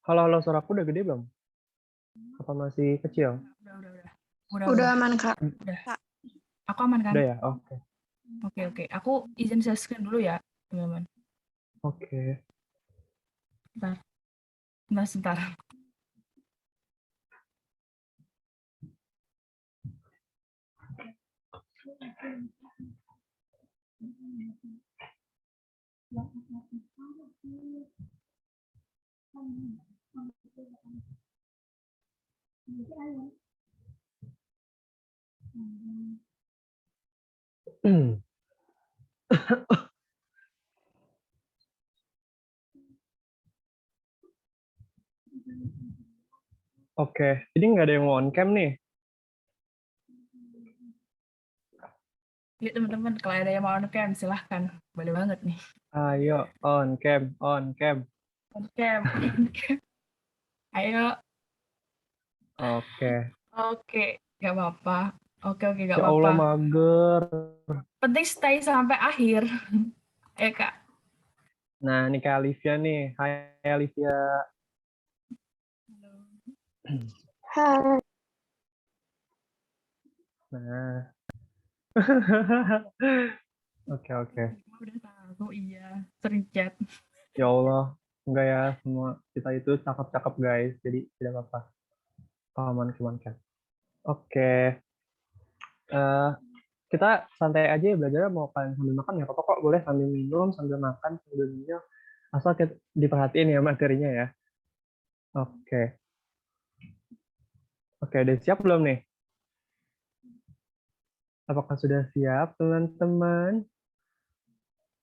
Halo, halo, suaraku udah gede belum? Apa masih kecil? Udah. Udah aman, Kak. Udah. Aku aman kan? Udah ya? Oke. Oke. Aku izin share screen dulu ya, teman-teman. Oke. Sebentar. Oke, jadi nggak ada yang mau on cam nih. Yuk teman-teman, kalau ada yang mau on cam, silahkan. Boleh banget nih. Ayo, on cam, on cam. On cam. Ayo. Oke. Oke, nggak apa-apa. Oke, nggak Ya apa-apa. Allah, mager. Penting stay sampai akhir. Ayo, Kak. Nah, ini Kak Alivia nih. Hai, Alivia. Hai. Nah. Oke. Udah tahu, iya. Sering chat. Ya Allah, enggak ya, semua kita itu cakep-cakep guys. Jadi tidak apa-apa. Aman, cuman kan. Oke. Eh, kita santai aja ya belajar, mau kalian sambil makan ya apa kok, boleh sambil minum, sambil makan, sambil minum, asal kita diperhatiin ya materinya ya. Oke, udah siap belum nih? Apakah sudah siap teman-teman?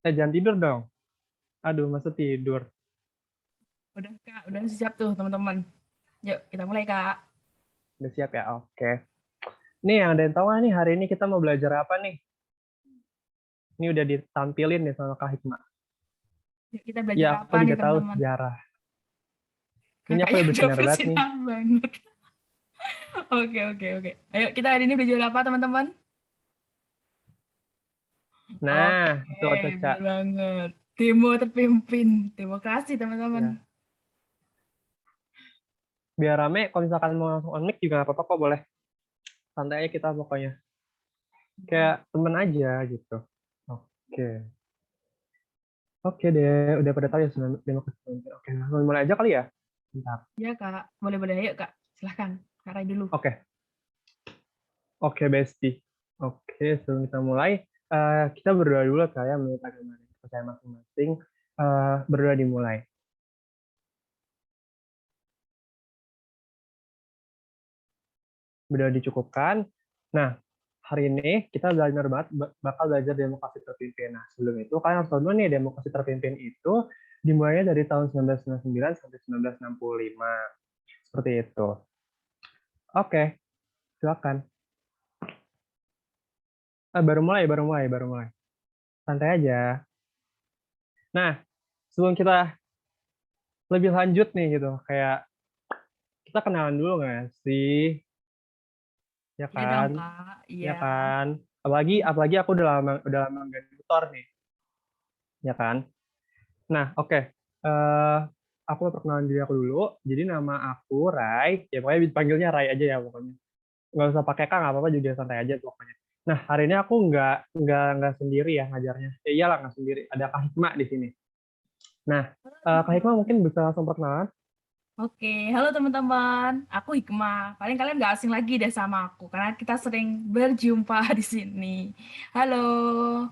Jangan tidur dong. Aduh, masa tidur. Udah, Kak. Udah siap tuh, teman-teman. Yuk, kita mulai, Kak. Udah siap ya? Oke. Nih yang ada yang tahu nggak nih hari ini kita mau belajar apa nih? Ini udah ditampilin nih sama Kak Hikmah. Yuk, kita Ya, belajar aku apa nih, juga tahu teman-teman? sejarah. Ini aku Kakaknya udah udah bersinar banget nih. bersinar banget. Oke. Ayo, kita hari ini belajar apa, teman-teman? Nah, Oke, itu Caca. bener banget. Demo terpimpin. Demokrasi, teman-teman. Ya. Biar rame, kalau misalkan mau langsung on mic juga nggak apa-apa kok, boleh. Santai aja kita pokoknya. Kayak temen aja gitu. Oke. Oke deh, udah pada tahu ya demokrasi pemimpin. Oke, langsung mulai aja kali ya? Bentar. Ya, Kak. Boleh. Ayo, Kak. Silahkan. Kak Rai dulu. Oke, Besti. Oke, sebelum kita mulai, kita berdoa dulu kayak menurut agama percaya masing-masing. Berdoa dimulai. Berdoa dicukupkan. Nah, hari ini kita belajar banget, bakal belajar demokrasi terpimpin. Nah, sebelum itu kalian harus tahu dulu nih, demokrasi terpimpin itu dimulainya dari tahun 1999 sampai 1965. Seperti itu. Oke, silakan. Baru mulai. Santai aja. Nah, sebelum kita lebih lanjut nih gitu, kayak kita kenalan dulu nggak sih? Ya Iya dong, kan? Kak. Ya Iya. kan? Apalagi aku udah lama nggak di tutor nih, ya kan? Nah, oke. Aku mau perkenalan diri aku dulu. Jadi nama aku Rai. Ya pokoknya dipanggilnya Rai aja ya pokoknya. Nggak usah pakai Kak, nggak apa-apa juga santai aja pokoknya. Nah, hari ini aku nggak sendiri ya ngajarnya. Ya iyalah nggak sendiri. Ada Kak Hikmah di sini. Nah, Kak Hikmah mungkin bisa langsung perkenalan. Oke, halo teman-teman. Aku Hikmah. Paling kalian nggak asing lagi deh sama aku, karena kita sering berjumpa di sini. Halo.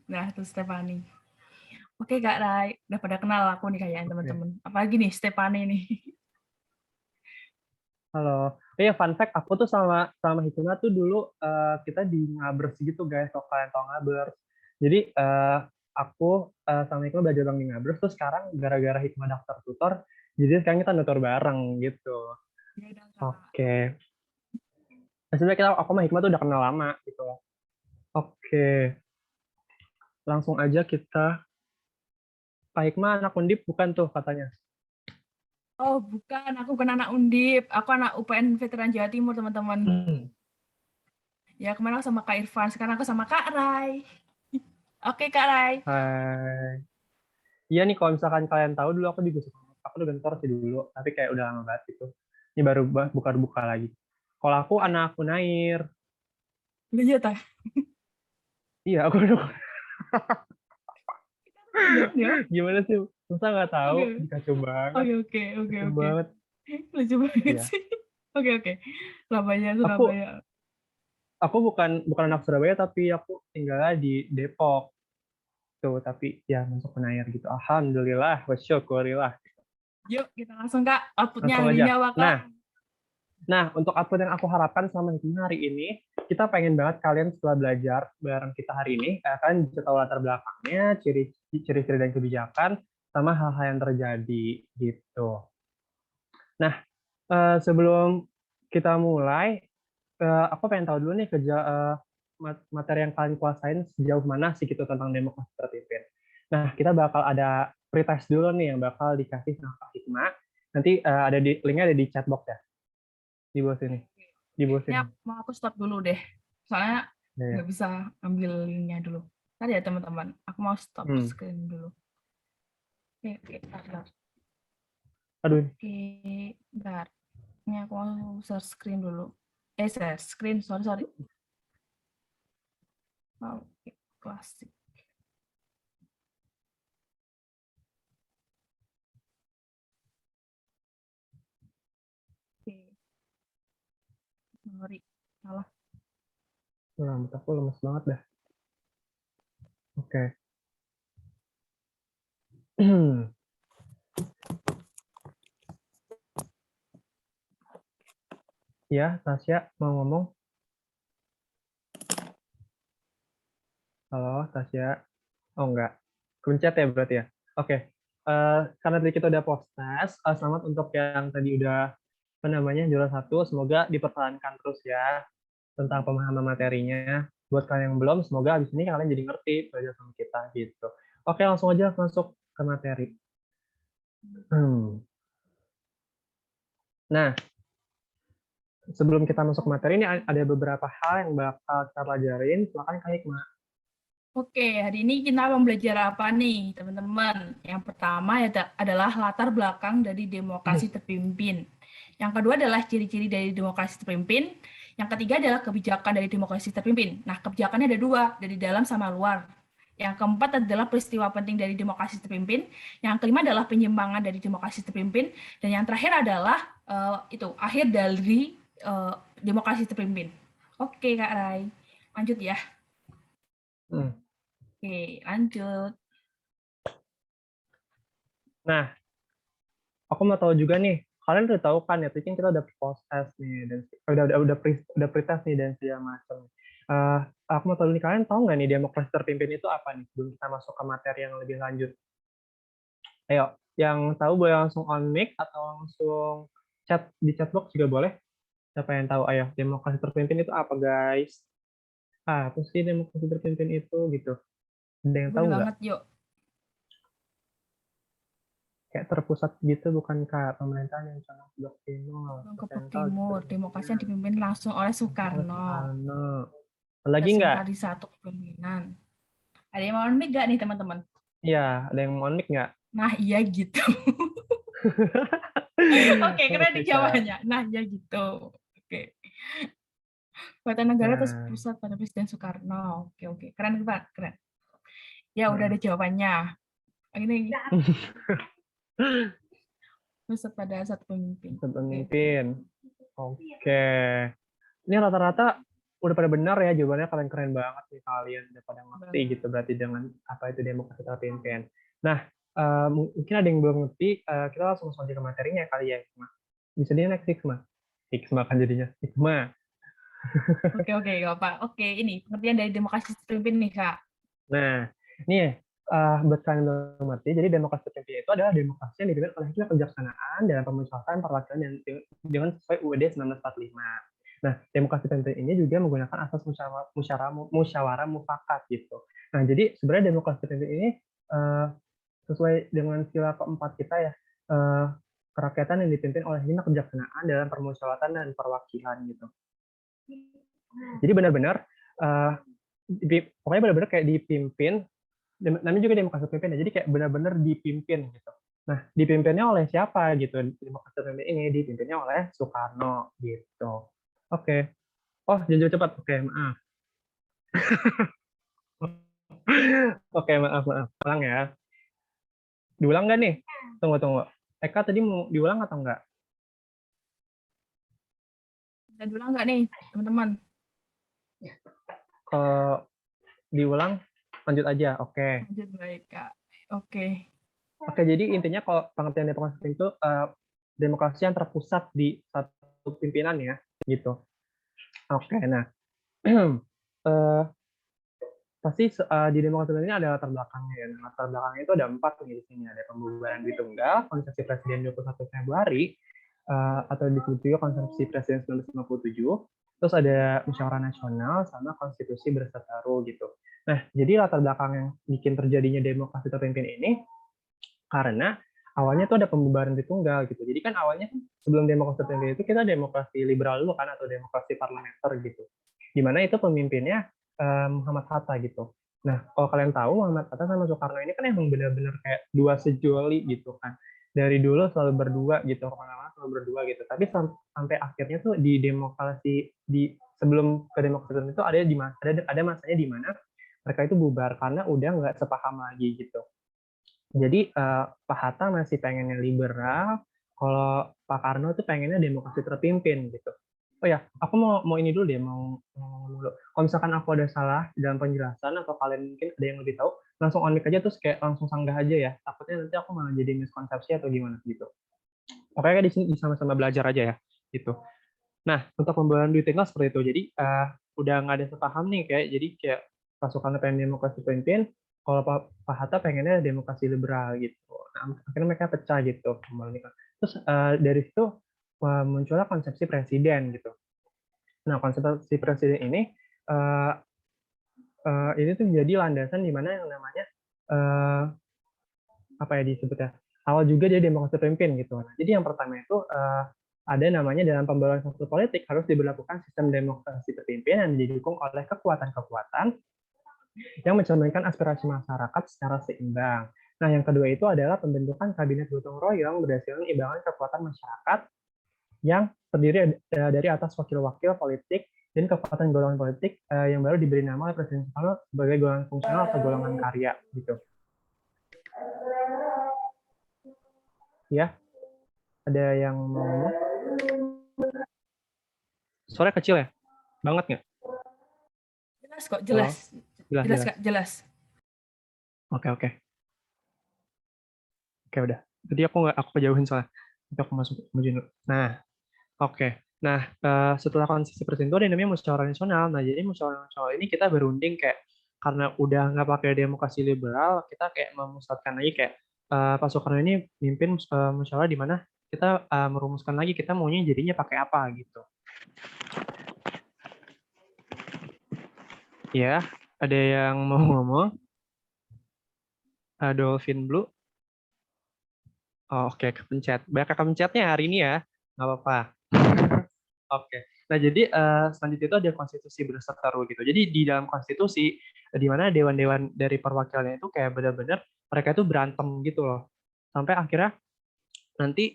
Nah, itu Stefani. Oke, Kak Rai. Udah pada kenal aku nih kayaknya Oke. teman-teman. Apalagi nih, Stefani nih. Halo. Iya, fun fact, aku tuh sama sama Hikmah tuh dulu kita di Ngabers gitu guys, kalau kalian tau Ngabers. Jadi aku sama Hikmah belajar bareng di Ngabers, terus sekarang gara-gara Hikmah daftar tutor, jadi sekarang kita tutor bareng gitu. Ya udah, Kak. Oke. Nah, sebenarnya aku sama Hikmah tuh udah kenal lama gitu. Oke. Langsung aja kita. Pak Hikmah anak Undip bukan tuh katanya. Oh, bukan. Aku bukan anak Undip. Aku anak UPN Veteran Jawa Timur, teman-teman. Ya, kemarin aku sama Kak Irfan. Sekarang aku sama Kak Rai. Oke, Kak Rai. Hai. Iya nih kalau misalkan kalian tahu dulu aku juga suka aku udah gentor sih dulu, tapi kayak udah lama banget gitu. Ini baru buka-buka lagi. Kalau aku anak Unair. Iya tah. Iya, aku udah Ya. gimana sih? Susah nggak tahu, Oke. kacau banget, Oke. kacau banget. Lucu banget Iya. sih. Oke. Surabaya. Aku aku bukan anak Surabaya tapi aku tinggalnya di Depok tuh, tapi ya masuk Unair gitu. Alhamdulillah, wasyukurillah. Yuk, kita langsung Kak. Outputnya Langsung hari ini aja. apa Kak? Nah, untuk apa yang aku harapkan selama hikmah hari ini, kita pengen banget kalian setelah belajar bareng kita hari ini, kalian bisa tahu latar belakangnya, ciri-ciri dan kebijakan, sama hal-hal yang terjadi gitu. Nah, sebelum kita mulai, aku pengen tahu dulu nih materi yang kalian kuasain sejauh mana sih gitu tentang demokrasi terpimpin. Nah, kita bakal ada pretest dulu nih yang bakal dikasih sama Kak Hikmah. Nanti linknya ada di chatbox ya, di bawah sini. Di bawah sini. Ini mau aku stop dulu deh. Soalnya Ya, ya. nggak bisa ambil linknya dulu. Tadi ya teman-teman, aku mau stop screen dulu. Oke, bentar. Aduh, Oke, bentar. Ini aku mau share screen dulu. Share screen, sorry. Oke, klasik. Oke. Sorry, salah. rambut aku lemes banget dah. Oke. Ya, Tasya mau ngomong? Halo, Tasya. Oh, enggak. Kepencet ya berarti ya? Oke. Karena tadi kita udah post test, selamat untuk yang tadi udah apa namanya juara 1. Semoga dipertahankan terus ya tentang pemahaman materinya. Buat kalian yang belum, semoga abis ini kalian jadi ngerti belajar sama kita gitu. Oke, langsung aja masuk ke materi. Nah, sebelum kita masuk ke materi ini ada beberapa hal yang bakal kita pelajarin. Silakan Kak Hikmah. Oke, hari ini kita akan belajar apa nih, teman-teman? Yang pertama adalah latar belakang dari demokrasi terpimpin. Yang kedua adalah ciri-ciri dari demokrasi terpimpin. Yang ketiga adalah kebijakan dari demokrasi terpimpin. Nah, kebijakannya ada dua, dari dalam sama luar. Yang keempat adalah peristiwa penting dari demokrasi terpimpin. Yang kelima adalah penyimpangan dari demokrasi terpimpin. Dan yang terakhir adalah akhir dari demokrasi terpimpin. Oke, Kak Rai. Lanjut ya. Oke, lanjut. Nah, aku mau tahu juga nih, kalian udah tahu kan ya, tadi kita udah post test nih dan udah pretest nih dan segala macam. Aku mau tahu nih, kalian tahu nggak nih demokrasi terpimpin itu apa nih? Sebelum kita masuk ke materi yang lebih lanjut. Ayo, yang tahu boleh langsung on mic atau langsung chat di chatbox juga boleh. Siapa yang tahu? Ayo, demokrasi terpimpin itu apa guys? Apa sih demokrasi terpimpin itu gitu? Ada yang tahu Boleh nggak? banget, yuk. Kayak terpusat gitu, bukan kayak pemerintahan yang condong ke blok timur. Ke Timur, demokrasi yang dipimpin langsung oleh Soekarno. Lagi nggak? Dari satu kepemimpinan. Ada yang mau mic nggak nih, teman-teman? Iya, ada yang mau mic nggak? Nah, iya gitu. Oke, keren nih jawabannya. Nah, iya gitu. Oke. Kekuatan negara terus pusat pada Presiden Soekarno. Oke. Keren, Pak. Keren. Ya, udah ada jawabannya. Ini pusat pada satu pemimpin. Pemimpin. Oke. Ini rata-rata udah pada benar ya jawabannya, kalian keren banget nih kalian, udah pada ngerti gitu berarti dengan apa itu demokrasi terpimpin. Nah, mungkin ada yang belum ngerti, kita langsung aja ke materinya kali ya, Hikmah. Bisa dia next Hikmah kan jadinya. Hikmah. Oke, nggak apa. Oke, ini pengertian dari demokrasi terpimpin nih, Kak. Nah, nih buat kalian yang belum ngerti, jadi demokrasi terpimpin itu adalah demokrasi yang dipimpin oleh kejaksanaan dalam pemusyawaratan perwakilan yang dengan sesuai UUD 1945. Nah, demokrasi terpimpin ini juga menggunakan asas musyawarah mufakat gitu. Nah, jadi sebenarnya demokrasi terpimpin ini sesuai dengan sila keempat kita ya, kerakyatan yang dipimpin oleh 5 kejaksanaan dalam permusyawaratan dan perwakilan gitu. Jadi benar-benar pokoknya benar-benar kayak dipimpin, namanya juga demokrasi terpimpin ya, jadi kayak benar-benar dipimpin gitu. Nah, dipimpinnya oleh siapa gitu? Demokrasi terpimpin ini dipimpinnya oleh Soekarno gitu. Oke. Oh, jangan cepat. Oke, maaf. Oke, maaf. Ulang ya. Diulang nggak nih? Tunggu. Eka tadi mau diulang atau enggak? Dan ulang nggak nih, teman-teman? Kalau diulang, lanjut aja. Oke. Lanjut baik, Kak. Oke. Oke, jadi intinya kalau pengertian demokrasi itu demokrasi yang terpusat di satu pimpinan ya, gitu. Oke, nah eh, pasti di demokrasi ini ada latar belakangnya ya. Nah, latar belakangnya itu ada 4 nih di sini. Ada pembubaran duit tunggal, konsepsi presiden 21 Februari, atau disebut juga konsepsi presiden 1957. Terus ada musyawarah nasional sama konstitusi berseteru gitu. Nah, jadi latar belakang yang bikin terjadinya demokrasi terpimpin ini karena awalnya tuh ada pembubaran duit tunggal gitu. Jadi kan awalnya kan sebelum demokrasi terpimpin itu kita demokrasi liberal dulu kan atau demokrasi parlementer gitu. Di mana itu pemimpinnya Muhammad Hatta gitu. Nah, kalau kalian tahu Muhammad Hatta sama Soekarno ini kan emang benar-benar kayak dua sejoli gitu kan. Dari dulu selalu berdua gitu, kemana-mana selalu berdua gitu. Tapi sampai akhirnya tuh di demokrasi di sebelum ke demokrasi itu ada masanya di mana mereka itu bubar karena udah nggak sepaham lagi gitu. Jadi Pak Hatta masih pengennya liberal, kalau Pak Karno tuh pengennya demokrasi terpimpin gitu. Oh ya, aku mau ini dulu deh, mau ngomong dulu. Kalau misalkan aku ada salah dalam penjelasan atau kalian mungkin ada yang lebih tahu, langsung on mic aja terus kayak langsung sanggah aja ya. Takutnya nanti aku malah jadi miskonsepsi atau gimana gitu. Pokoknya di sini sama-sama belajar aja ya, gitu. Nah, untuk pembahasan duit tinggal seperti itu. Jadi udah nggak ada sepaham nih kayak pasukan pengen demokrasi pemimpin, kalau Pak Hatta pengennya demokrasi liberal gitu. Nah, akhirnya mereka pecah gitu. Terus dari situ muncullah konsepsi presiden gitu. Nah, konsepsi presiden ini uh, ini tuh menjadi landasan di mana yang namanya apa ya disebutnya awal juga dia demokrasi pemimpin gitu. Nah, jadi yang pertama itu ada namanya dalam pembaruan struktur politik harus diberlakukan sistem demokrasi terpimpin yang didukung oleh kekuatan-kekuatan yang mencerminkan aspirasi masyarakat secara seimbang. Nah, yang kedua itu adalah pembentukan kabinet gotong royong berdasarkan imbangan kekuatan masyarakat yang terdiri dari atas wakil-wakil politik dan kekuatan golongan politik yang baru diberi nama oleh Presiden Soekarno sebagai golongan fungsional atau golongan karya gitu. Ya, ada yang mau ngomong? Suara kecil ya? Banget nggak? Jelas kok, jelas. Jelas, Kak, jelas. Oke, udah. Tadi aku kejauhin soalnya. Tapi aku masuk dulu. Nah, oke. Nah, setelah konsisten presiden itu ada yang namanya musyawarah nasional. Nah, jadi musyawarah nasional ini kita berunding kayak karena udah nggak pakai demokrasi liberal, kita kayak memusatkan lagi kayak Pak Soekarno ini mimpin musyawarah di mana kita merumuskan lagi kita maunya jadinya pakai apa gitu. Ya, ada yang mau ngomong? Dolphin Blue. Oh, oke, kepencet. Banyak kepencetnya hari ini ya, nggak apa-apa. Oke. Nah, jadi selanjutnya itu ada konstitusi berseteru gitu. Jadi di dalam konstitusi, di mana dewan-dewan dari perwakilannya itu kayak benar-benar mereka itu berantem gitu loh. Sampai akhirnya nanti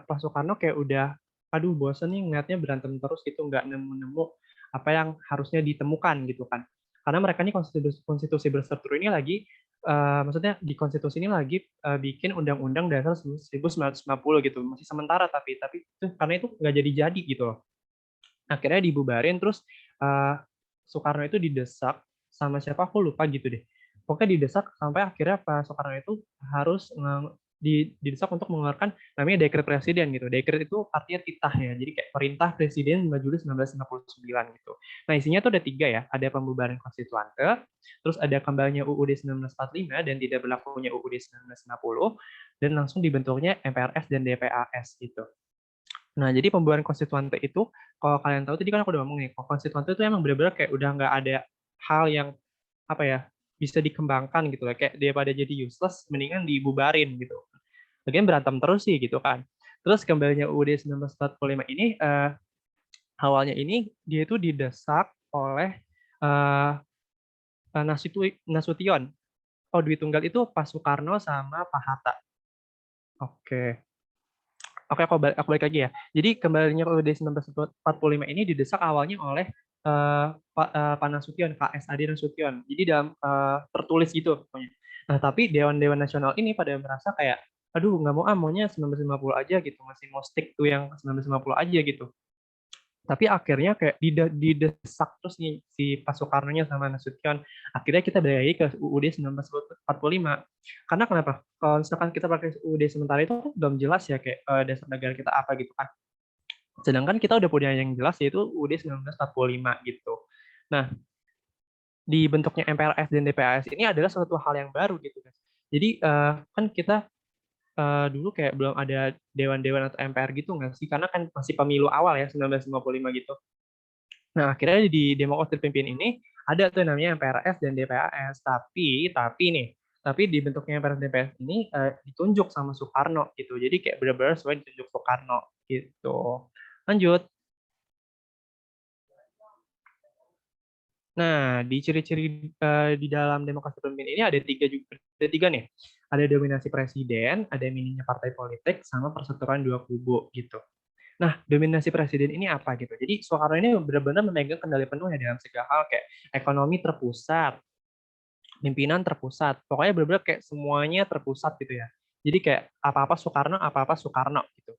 Pak Soekarno kayak udah, aduh bosen nih ngeliatnya berantem terus gitu, nggak nemu-nemu apa yang harusnya ditemukan gitu kan. Karena mereka ini konstitusi berseteru ini lagi, maksudnya di konstitusi ini lagi bikin undang-undang dasar 1950 gitu, masih sementara tapi itu karena itu nggak jadi gitu loh. Akhirnya dibubarin terus Soekarno itu didesak sama siapa aku lupa gitu deh. Pokoknya didesak sampai akhirnya Pak Soekarno itu harus didesak untuk mengeluarkan namanya dekret presiden gitu. Dekret itu artinya titah ya. Jadi kayak perintah presiden 5 Juli 1959 gitu. Nah, isinya tuh ada 3 ya. Ada pembubaran konstituante, terus ada kembalinya UUD 1945 dan tidak berlakunya UUD 1950 dan langsung dibentuknya MPRS dan DPAS gitu. Nah, jadi pembubaran konstituante itu, kalau kalian tahu tadi kan aku udah ngomong nih, kalau konstituante itu emang benar-benar kayak udah nggak ada hal yang apa ya bisa dikembangkan gitu lah, kayak daripada jadi useless, mendingan dibubarin gitu. Lagian berantem terus sih gitu kan. Terus kembalinya UUD 1945 ini awalnya ini dia itu didesak oleh Nasution. Oh, Dwi Tunggal itu Pak Soekarno sama Pak Hatta. Oke. Oke, aku balik lagi ya. Jadi kembalinya UUD 1945 ini didesak awalnya oleh Pak Nasution, KSAD Nasution. Jadi dalam tertulis gitu pokoknya. Nah, tapi Dewan-Dewan Nasional ini pada merasa kayak, aduh nggak mau maunya 1950 aja gitu, masih mau stick tuh yang 1950 aja gitu. Tapi akhirnya kayak didesak terus nih si Pak Soekarno-nya sama Nasution. Akhirnya kita balik lagi ke UUD 1945. Karena kenapa? Kalau misalkan kita pakai UUD sementara itu kan belum jelas ya kayak dasar negara kita apa gitu kan. Sedangkan kita udah punya yang jelas yaitu UUD 1945 gitu. Nah, di bentuknya MPRS dan DPRS ini adalah suatu hal yang baru gitu guys. Jadi kan kita dulu kayak belum ada dewan-dewan atau MPR gitu nggak sih? Karena kan masih pemilu awal ya 1955 gitu. Nah, akhirnya di demokrasi terpimpin ini ada tuh namanya MPRS dan DPRS. Tapi di bentuknya MPRS dan DPRS ini ditunjuk sama Soekarno gitu. Jadi kayak benar-benar sesuai ditunjuk Soekarno gitu. Lanjut. Nah, di ciri-ciri di dalam demokrasi terpimpin ini ada tiga nih. Ada dominasi presiden, ada minimnya partai politik, sama perseteruan dua kubu gitu. Nah, dominasi presiden ini apa gitu? Jadi Soekarno ini benar-benar memegang kendali penuh ya dalam segala hal kayak ekonomi terpusat, pimpinan terpusat. Pokoknya benar-benar kayak semuanya terpusat gitu ya. Jadi kayak apa-apa Soekarno gitu.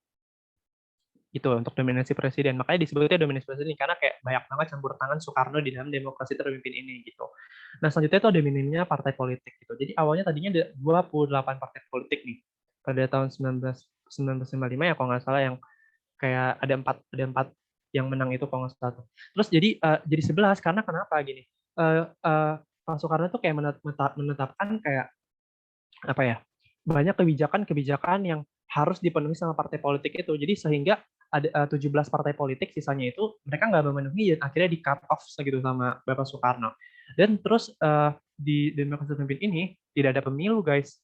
Itu untuk dominasi presiden. Makanya disebutnya dominasi presiden karena kayak banyak banget campur tangan Soekarno di dalam demokrasi terpimpin ini gitu. Nah, selanjutnya itu ada minimnya partai politik gitu. Jadi awalnya tadinya ada 28 partai politik nih. Pada tahun 1955 ya kalau nggak salah yang kayak ada empat yang menang itu kalau nggak salah tuh. Terus jadi 11 karena kenapa gini? Pak Soekarno tuh kayak menetapkan kayak apa ya? Banyak kebijakan-kebijakan yang harus dipenuhi sama partai politik itu. Jadi sehingga ada 17 partai politik sisanya itu mereka nggak memenuhi dan akhirnya di cut off segitu sama Bapak Soekarno. Dan terus di demokrasi terpimpin ini tidak ada pemilu guys.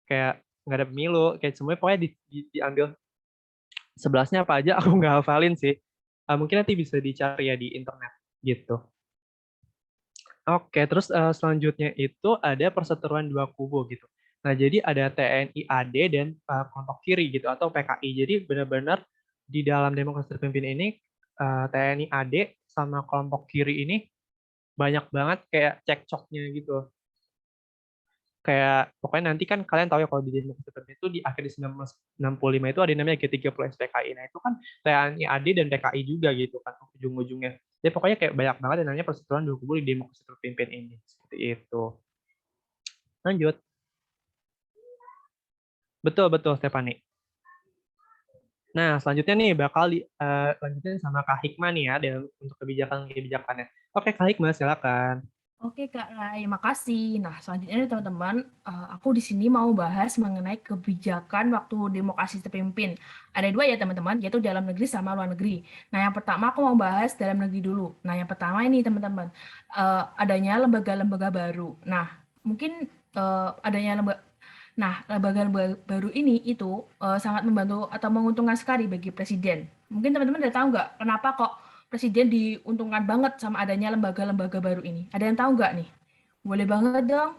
Kayak nggak ada pemilu, kayak semuanya pokoknya diambil 11-nya apa aja aku nggak hafalin sih. Mungkin nanti bisa dicari ya di internet gitu. Oke, terus selanjutnya itu ada perseteruan dua kubu gitu. Nah, jadi ada TNI AD dan kelompok kiri gitu atau PKI. Jadi benar-benar di dalam demokrasi terpimpin ini TNI AD sama kelompok kiri ini banyak banget kayak cekcoknya gitu. Kayak pokoknya nanti kan kalian tahu ya kalau di demokrasi terpimpin itu di akhir di 1965 itu ada yang namanya G30 SPKI. Nah, itu kan TNI AD dan PKI juga gitu kan ujung-ujungnya. Jadi pokoknya kayak banyak banget yang namanya perseteruan dua kubu di demokrasi terpimpin ini. Seperti itu. Lanjut. Betul, betul, Stephanie. Nah, selanjutnya nih bakal lanjutin sama Kak Hikmah nih ya untuk kebijakannya. Oke, Kak Hikmah, silakan. Oke Kak Rai, makasih. Nah, selanjutnya nih teman-teman, aku di sini mau bahas mengenai kebijakan waktu demokrasi terpimpin. Ada dua ya teman-teman, yaitu dalam negeri sama luar negeri. Nah, yang pertama aku mau bahas dalam negeri dulu. Nah, yang pertama ini teman-teman, adanya lembaga-lembaga baru. Nah, mungkin adanya lembaga baru ini itu sangat membantu atau menguntungkan sekali bagi presiden. Mungkin teman-teman udah tahu nggak kenapa kok presiden diuntungkan banget sama adanya lembaga-lembaga baru ini. Ada yang tahu nggak nih? Boleh banget dong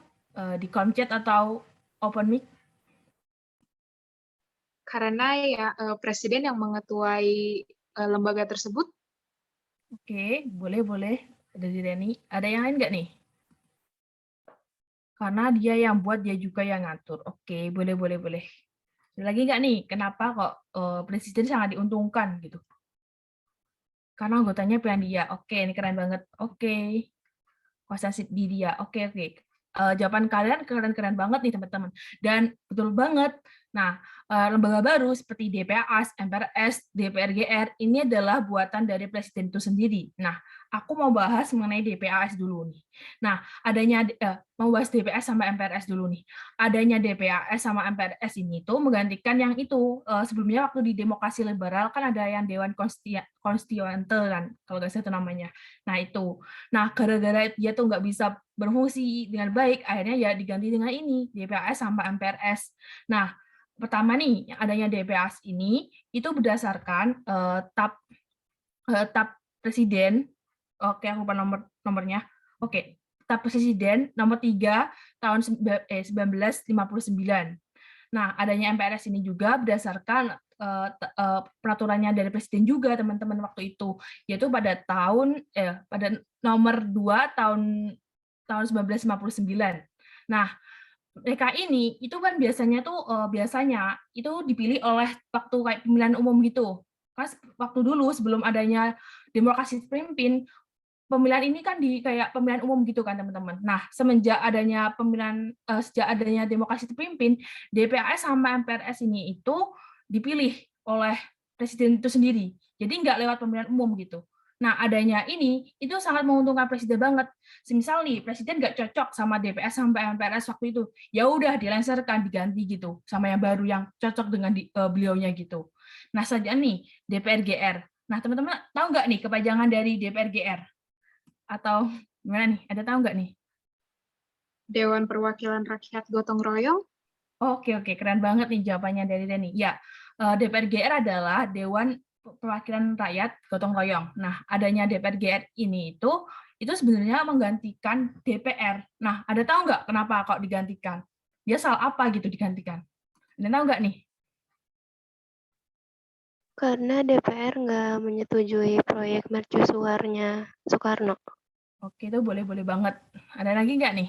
di kolom chat atau open mic. Karena ya presiden yang mengetuai lembaga tersebut. Oke, boleh. Dari Reni. Ada yang lain nggak nih? Karena dia yang buat, dia juga yang ngatur. Oke, boleh. Ada lagi nggak nih? Kenapa kok presiden sangat diuntungkan gitu? Karena anggotanya pilihan dia. Oke, ini keren banget. Oke. Kuasa di dia. Oke. Jawaban kalian keren banget nih teman-teman. Dan betul banget. Nah, lembaga baru seperti DPAS, MPRS, DPRGR ini adalah buatan dari presiden itu sendiri. Nah, aku mau bahas mengenai DPAS dulu nih. Nah, mau bahas DPS sama MPRS dulu nih. Adanya DPAS sama MPRS ini tuh menggantikan yang itu sebelumnya waktu di demokrasi liberal kan ada yang Dewan Konstituante kan, kalau nggak salah itu namanya. Nah, itu. Nah, gara-gara dia tuh nggak bisa berfungsi dengan baik, akhirnya ya diganti dengan ini, DPAS sama MPRS. Nah, pertama nih, adanya DPAS ini, itu berdasarkan tab presiden, oke aku lupa nomornya, oke, tab presiden nomor 3 tahun 1959. Nah, adanya MPRS ini juga berdasarkan peraturannya dari Presiden juga, teman-teman, waktu itu, yaitu pada nomor 2 tahun 1959. Nah, mereka ini itu kan biasanya itu dipilih oleh waktu kayak pemilihan umum gitu. Kan waktu dulu sebelum adanya demokrasi terpimpin, pemilihan ini kan kayak pemilihan umum gitu kan, teman-teman. Nah, sejak adanya demokrasi terpimpin, DPRS sama MPRS ini itu dipilih oleh presiden itu sendiri. Jadi nggak lewat pemilihan umum gitu. Nah, adanya ini itu sangat menguntungkan presiden banget. Semisal nih, presiden nggak cocok sama DPS sampai MPRS waktu itu, ya udah dilengsarkan, diganti gitu sama yang baru yang cocok dengan beliaunya gitu. Nah, saja nih DPR-GR. Nah, teman-teman tahu nggak nih kepanjangan dari DPR-GR? Atau gimana nih? Ada tahu nggak nih? Dewan Perwakilan Rakyat Gotong Royong. Oke, keren banget nih jawabannya dari Deni. Ya, DPR-GR adalah Dewan Perwakilan Rakyat Gotong Royong. Nah, adanya DPR-GR ini itu sebenarnya menggantikan DPR. Nah, ada tahu nggak kenapa kok digantikan? Dia salah apa gitu digantikan? Ada tahu nggak nih? Karena DPR nggak menyetujui proyek mercusuarnya Soekarno. Oke, itu boleh banget. Ada lagi nggak nih,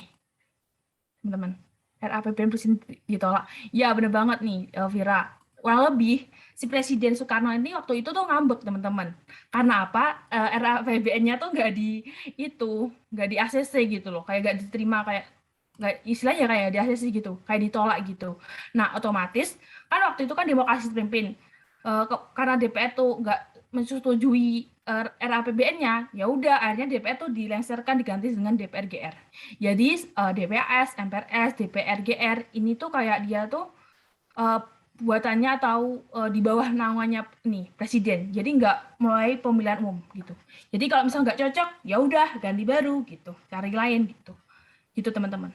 teman-teman? RAPBN presiden ditolak. Ya, bener banget nih, Vira. Kurang lebih, si Presiden Soekarno ini waktu itu tuh ngambek, teman-teman. Karena apa? RAPBN-nya tuh nggak di ACC gitu loh. Kayak nggak diterima, istilahnya kayak di ACC gitu. Kayak ditolak gitu. Nah, otomatis, kan waktu itu kan demokrasi terpimpin. Karena DPR tuh nggak menyetujui RAPBN-nya, ya udah akhirnya DPR tuh dilengsarkan, diganti dengan DPR-GR. Jadi DPS, MPRS, DPR-GR ini tuh kayak dia tuh buatannya atau di bawah naungannya nih presiden. Jadi nggak mulai pemilihan umum gitu. Jadi kalau misalnya nggak cocok, ya udah ganti baru gitu, cari lain gitu. Gitu, teman-teman.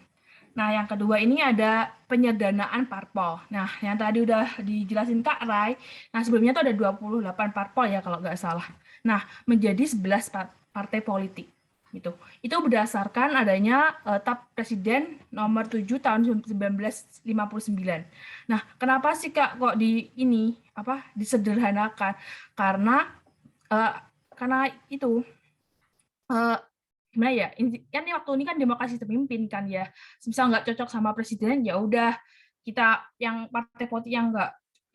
Nah, yang kedua ini ada penyederhanaan parpol. Nah, yang tadi udah dijelasin Kak Rai, nah sebelumnya tuh ada 28 parpol ya kalau nggak salah. Nah, menjadi 11 partai politik. Gitu. Itu berdasarkan adanya TAP Presiden nomor 7 tahun 1959. Nah, kenapa sih Kak kok disederhanakan? Karena itu gimana ya, kan waktu ini kan demokrasi terpimpin kan ya, misal nggak cocok sama presiden, ya udah kita yang partai politik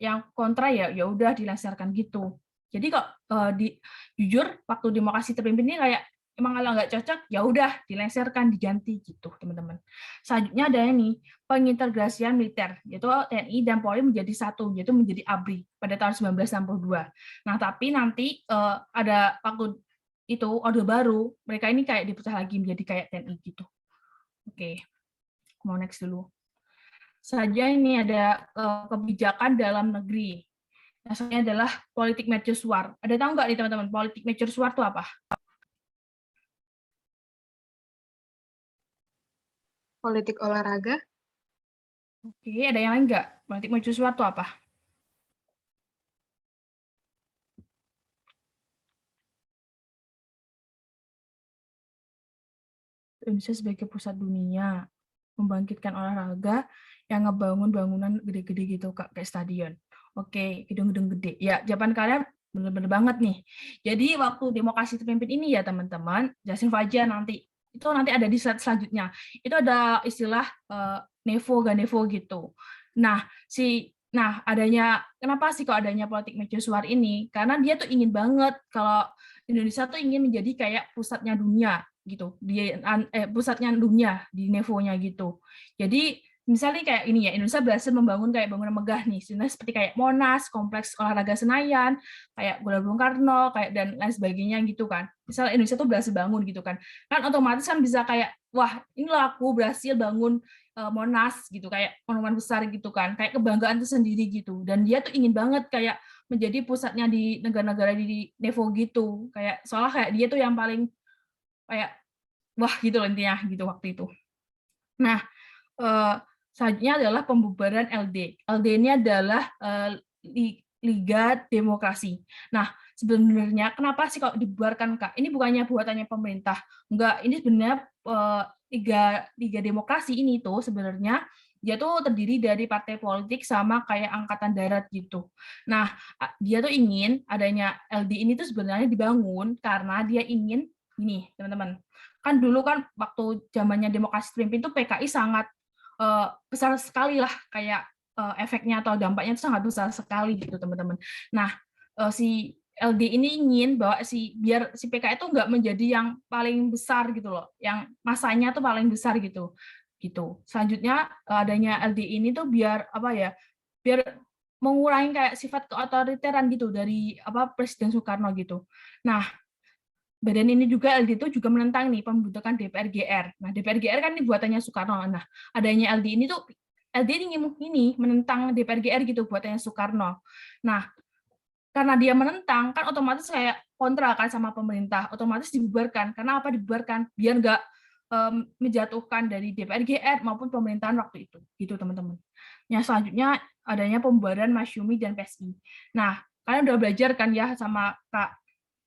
yang kontra ya udah dilengsarkan gitu. Jadi kok jujur waktu demokrasi terpimpin ini kayak emang kalau nggak cocok ya udah dilengsarkan, diganti gitu, teman-teman. Selanjutnya ada ini pengintegrasian militer, yaitu TNI dan Polri menjadi satu, yaitu menjadi ABRI pada tahun 1962. Nah, tapi nanti ada waktu itu Orde Baru, mereka ini kayak dipecah lagi menjadi kayak TNI gitu. Oke, mau next dulu. Saja ini ada kebijakan dalam negeri. Asalnya adalah politik mercusuar. Ada tahu nggak nih teman-teman, politik mercusuar itu apa? Politik olahraga. Oke, ada yang lain nggak? Politik mercusuar itu apa? Indonesia sebagai pusat dunia, membangkitkan olahraga yang ngebangun bangunan gede-gede gitu kayak stadion. Oke, gedung-gedung gede. Ya, jawaban kalian bener-bener banget nih. Jadi waktu demokrasi terpimpin ini ya teman-teman, jelasin Fajar nanti. Itu nanti ada di slide selanjutnya. Itu ada istilah Nevo Ganevo gitu. Nah, adanya kenapa sih kok adanya politik mercusuar ini? Karena dia tuh ingin banget kalau Indonesia tuh ingin menjadi kayak pusatnya dunia gitu, pusatnya dunia di Nevo-nya gitu. Jadi misalnya kayak ini ya, Indonesia berhasil membangun kayak bangunan megah nih, seperti kayak Monas, Kompleks Olahraga Senayan, kayak Gelora Bung Karno, kayak dan lain sebagainya gitu kan. Misalnya Indonesia tuh berhasil bangun gitu kan otomatis kan bisa kayak, wah inilah aku berhasil bangun Monas gitu, kayak monumen besar gitu kan, kayak kebanggaan tersendiri gitu. Dan dia tuh ingin banget kayak menjadi pusatnya di negara-negara di Nevo gitu, kayak soalnya kayak dia tuh yang paling kayak wah gitu loh intinya gitu waktu itu. Nah, selanjutnya adalah pembubaran LD. LD ini adalah Liga Demokrasi. Nah, sebenarnya kenapa sih kok dibubarkan, Kak? Ini bukannya buatannya pemerintah. Enggak, ini sebenarnya Liga Demokrasi ini tuh sebenarnya dia tuh terdiri dari partai politik sama kayak angkatan darat gitu. Nah, dia tuh ingin adanya LD ini tuh sebenarnya dibangun karena dia ingin ini, teman-teman. Kan dulu kan waktu zamannya demokrasi terpimpin tuh PKI sangat besar sekali lah kayak efeknya atau dampaknya itu sangat besar sekali gitu, teman-teman. Nah, si LD ini ingin bahwa biar si PKI itu nggak menjadi yang paling besar gitu loh, yang masanya tuh paling besar gitu. Selanjutnya adanya LD ini tuh biar apa ya? Biar mengurangi kayak sifat keotoriteran gitu dari Presiden Soekarno gitu. Nah, badan ini juga LD itu juga menentang nih pembentukan DPR-GR. Nah, DPR-GR kan ini buatannya Soekarno. Nah, adanya LD ini tuh LD ini menentang DPR-GR gitu buatannya Soekarno. Nah, karena dia menentang kan otomatis kayak kontra kan sama pemerintah, otomatis dibubarkan. Karena apa dibubarkan? Biar nggak menjatuhkan dari DPR-GR maupun pemerintahan waktu itu, gitu teman-teman. Yang selanjutnya adanya pembubaran Masyumi dan PSI. Nah, kalian udah belajar kan ya sama Kak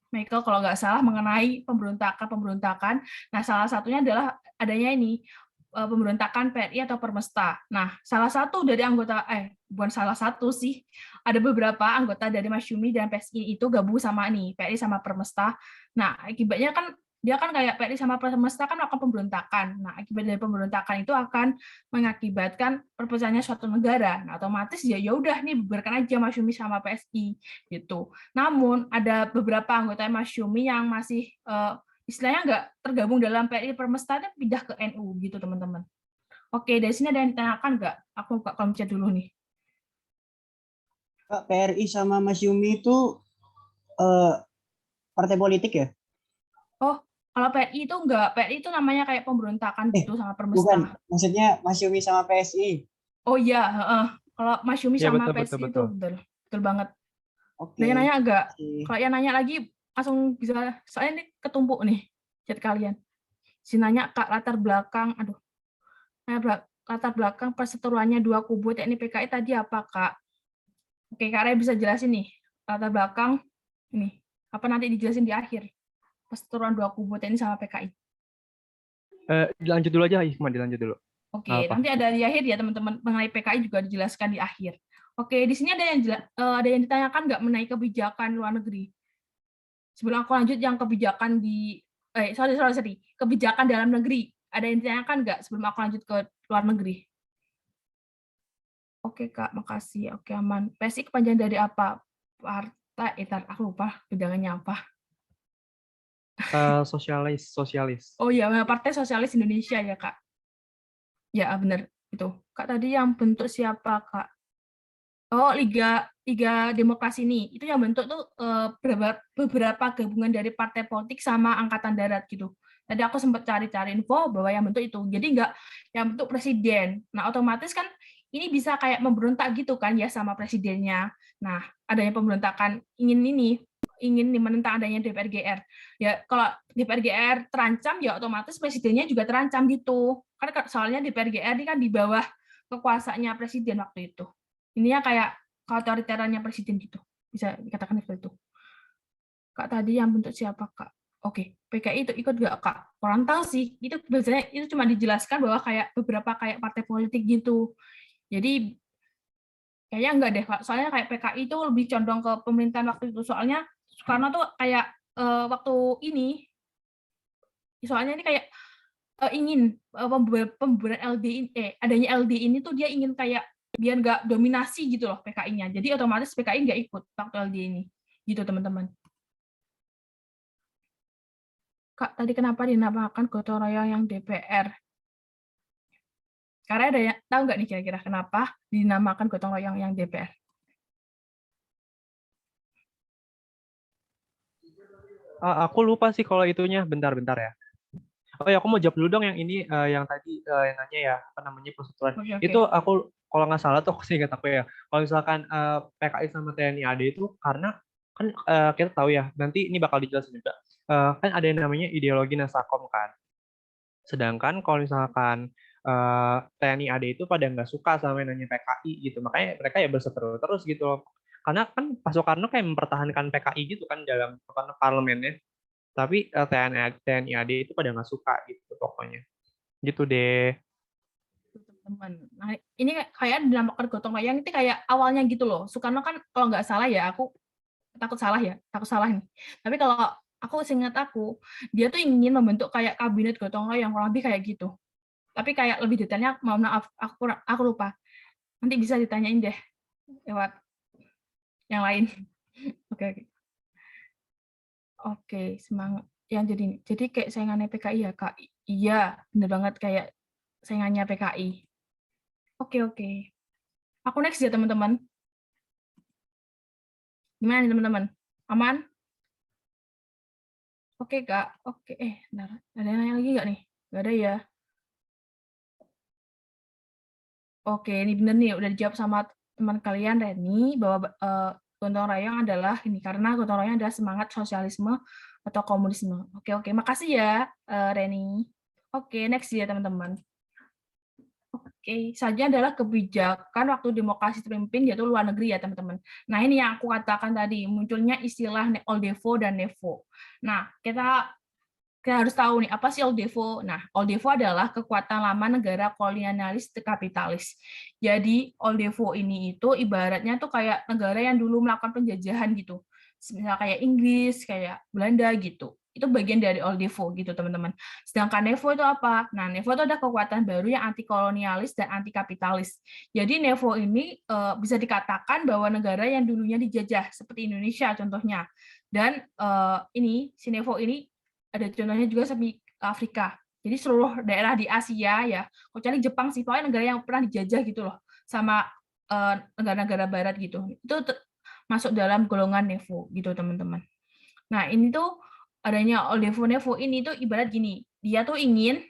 Michael kalau nggak salah mengenai pemberontakan. Nah, salah satunya adalah adanya ini pemberontakan PRI atau Permesta. Nah, salah satu dari anggota bukan salah satu sih, ada beberapa anggota dari Masyumi dan PSI itu gabung sama nih PRI sama Permesta. Nah, akibatnya kan dia kan kayak PRI sama Permesta kan akan pemberontakan. Nah, akibat dari pemberontakan itu akan mengakibatkan perpecahannya suatu negara. Nah, otomatis ya udah nih bubarkan aja Masyumi sama PSI gitu. Namun ada beberapa anggota Masyumi yang masih istilahnya nggak tergabung dalam PRI Permesta itu pindah ke NU gitu teman-teman. Oke, dari sini ada yang ditanyakan nggak? Aku buka kolom chat dulu nih. Kak, PRI sama Mas Yumi itu partai politik ya? Oh, kalau PRI itu enggak, PRI itu namanya kayak pemberontakan gitu sama Permesta. Bukan, maksudnya Mas Yumi sama PSI. Oh iya, kalau Masyumi Iya, sama betul, PSI itu betul. betul banget. Oke. Ada yang nanya agak, Oke. kalau yang nanya lagi langsung bisa, soalnya ini ketumpuk nih chat kalian. Si nanya Kak latar belakang, latar belakang perseteruannya dua kubu TNI PKI tadi apa Kak? Oke, Kak Ray bisa jelasin nih latar belakang ini. Apa nanti dijelasin di akhir? Perseteruan dua kubu TNI sama PKI. Dilanjut dulu aja, Hikmah, dilanjut dulu. Oke, Apa? nanti ada di akhir ya teman-teman, mengenai PKI juga dijelaskan di akhir. Oke, di sini ada yang ditanyakan nggak mengenai kebijakan luar negeri? Sebelum aku lanjut yang kebijakan kebijakan dalam negeri. Ada yang ditanyakan nggak sebelum aku lanjut ke luar negeri? Oke Kak, makasih. Oke, aman. PSI kepanjangan dari apa? Partai, aku lupa kepanjangannya apa. Sosialis. Oh iya, Partai Sosialis Indonesia ya Kak. Ya benar itu. Kak tadi yang bentuk siapa Kak? Oh, Liga Demokrasi ini. Itu yang bentuk tuh beberapa gabungan dari partai politik sama angkatan darat gitu. Tadi aku sempat cari-cari info bahwa yang bentuk itu. Jadi enggak yang bentuk presiden. Nah, otomatis kan ini bisa kayak memberontak gitu kan ya sama presidennya. Nah, adanya pemberontakan ingin menentang adanya DPR-GR. Ya, kalau DPR-GR terancam ya otomatis presidennya juga terancam gitu. Kan soalnya DPR-GR ini kan di bawah kekuasaannya presiden waktu itu. Ininya kayak keotoriterannya presiden gitu. Bisa dikatakan seperti itu. Kak tadi yang bentuk siapa Kak? Oke, PKI itu ikut nggak Kak? Kurang tahu sih. Itu biasanya itu cuma dijelaskan bahwa kayak beberapa kayak partai politik gitu. Jadi kayaknya enggak deh Kak. Soalnya kayak PKI itu lebih condong ke pemerintahan waktu itu. Soalnya Soekarno tuh kayak waktu ini, soalnya ini kayak ingin pembubaran adanya LD ini tuh dia ingin kayak biar nggak dominasi gitu loh PKI-nya. Jadi otomatis PKI nggak ikut waktu LD ini. Gitu teman-teman. Kak, tadi kenapa dinamakan gotong royong yang DPR? Karena ada yang tahu nggak nih kira-kira kenapa dinamakan gotong royong yang DPR? Aku lupa sih kalau itunya. Bentar ya. Oh ya, aku mau jawab dulu dong yang ini, yang tadi yang nanya ya, apa namanya, perseteruan. Oke. Itu aku kalau nggak salah tuh, aku ingat aku ya. Kalau misalkan PKI sama TNI AD itu karena kan kita tahu ya, nanti ini bakal dijelasin juga. Kan ada yang namanya ideologi Nasakom kan. Sedangkan kalau misalkan TNI AD itu pada nggak suka sama yang namanya PKI gitu, makanya mereka ya berseteru terus gitu loh. Karena kan Pak Soekarno kayak mempertahankan PKI gitu kan dalam parlemennya. Tapi TNI AD itu pada nggak suka gitu pokoknya. Gitu deh. teman-teman. Nah, ini kayak dinamakan gotong royong itu kayak awalnya gitu loh. Soekarno kan kalau nggak salah ya, aku takut salah nih. Tapi kalau aku seingat aku, dia tuh ingin membentuk kayak kabinet gotong royong kurang lebih kayak gitu. Tapi kayak lebih detailnya, mohon maaf, aku lupa. Nanti bisa ditanyain deh lewat yang lain. Oke. Oke, semangat. Yang jadi kayak saingannya PKI ya, Kak. Iya, bener banget kayak saingannya PKI. Oke. Aku next ya, teman-teman. Gimana nih, teman-teman? Aman? Oke, Kak. Oke, bentar. Ada yang nanya lagi nggak nih? Nggak ada ya? Oke, ini bener nih, udah dijawab sama teman kalian, Reni, bahwa gotong royong adalah ini, karena gotong royong adalah semangat sosialisme atau komunisme. Oke, makasih ya, Reni. Oke, next ya, teman-teman. Oke, saja adalah kebijakan waktu demokrasi terpimpin yaitu luar negeri ya, teman-teman. Nah, ini yang aku katakan tadi, munculnya istilah Oldevo dan Nevo. Nah, kita harus tahu nih, apa sih Oldevo? Nah, Oldevo adalah kekuatan lama negara kolonialis kapitalis. Jadi, Oldevo ini itu ibaratnya tuh kayak negara yang dulu melakukan penjajahan gitu. Misalnya kayak Inggris, kayak Belanda gitu. Itu bagian dari Oldevo gitu, teman-teman. Sedangkan Nevo itu apa? Nah, Nevo itu ada kekuatan baru yang anti kolonialis dan anti kapitalis. Jadi Nevo ini bisa dikatakan bahwa negara yang dulunya dijajah seperti Indonesia contohnya. Dan ini si Nevo ini ada contohnya juga seperti Afrika. Jadi seluruh daerah di Asia ya, kecuali Jepang sih, pokoknya negara yang pernah dijajah gitu loh sama negara-negara barat gitu. Itu masuk dalam golongan Nevo gitu, teman-teman. Nah, ini tuh adanya Oldevo-Nevo ini tuh ibarat gini, dia tuh ingin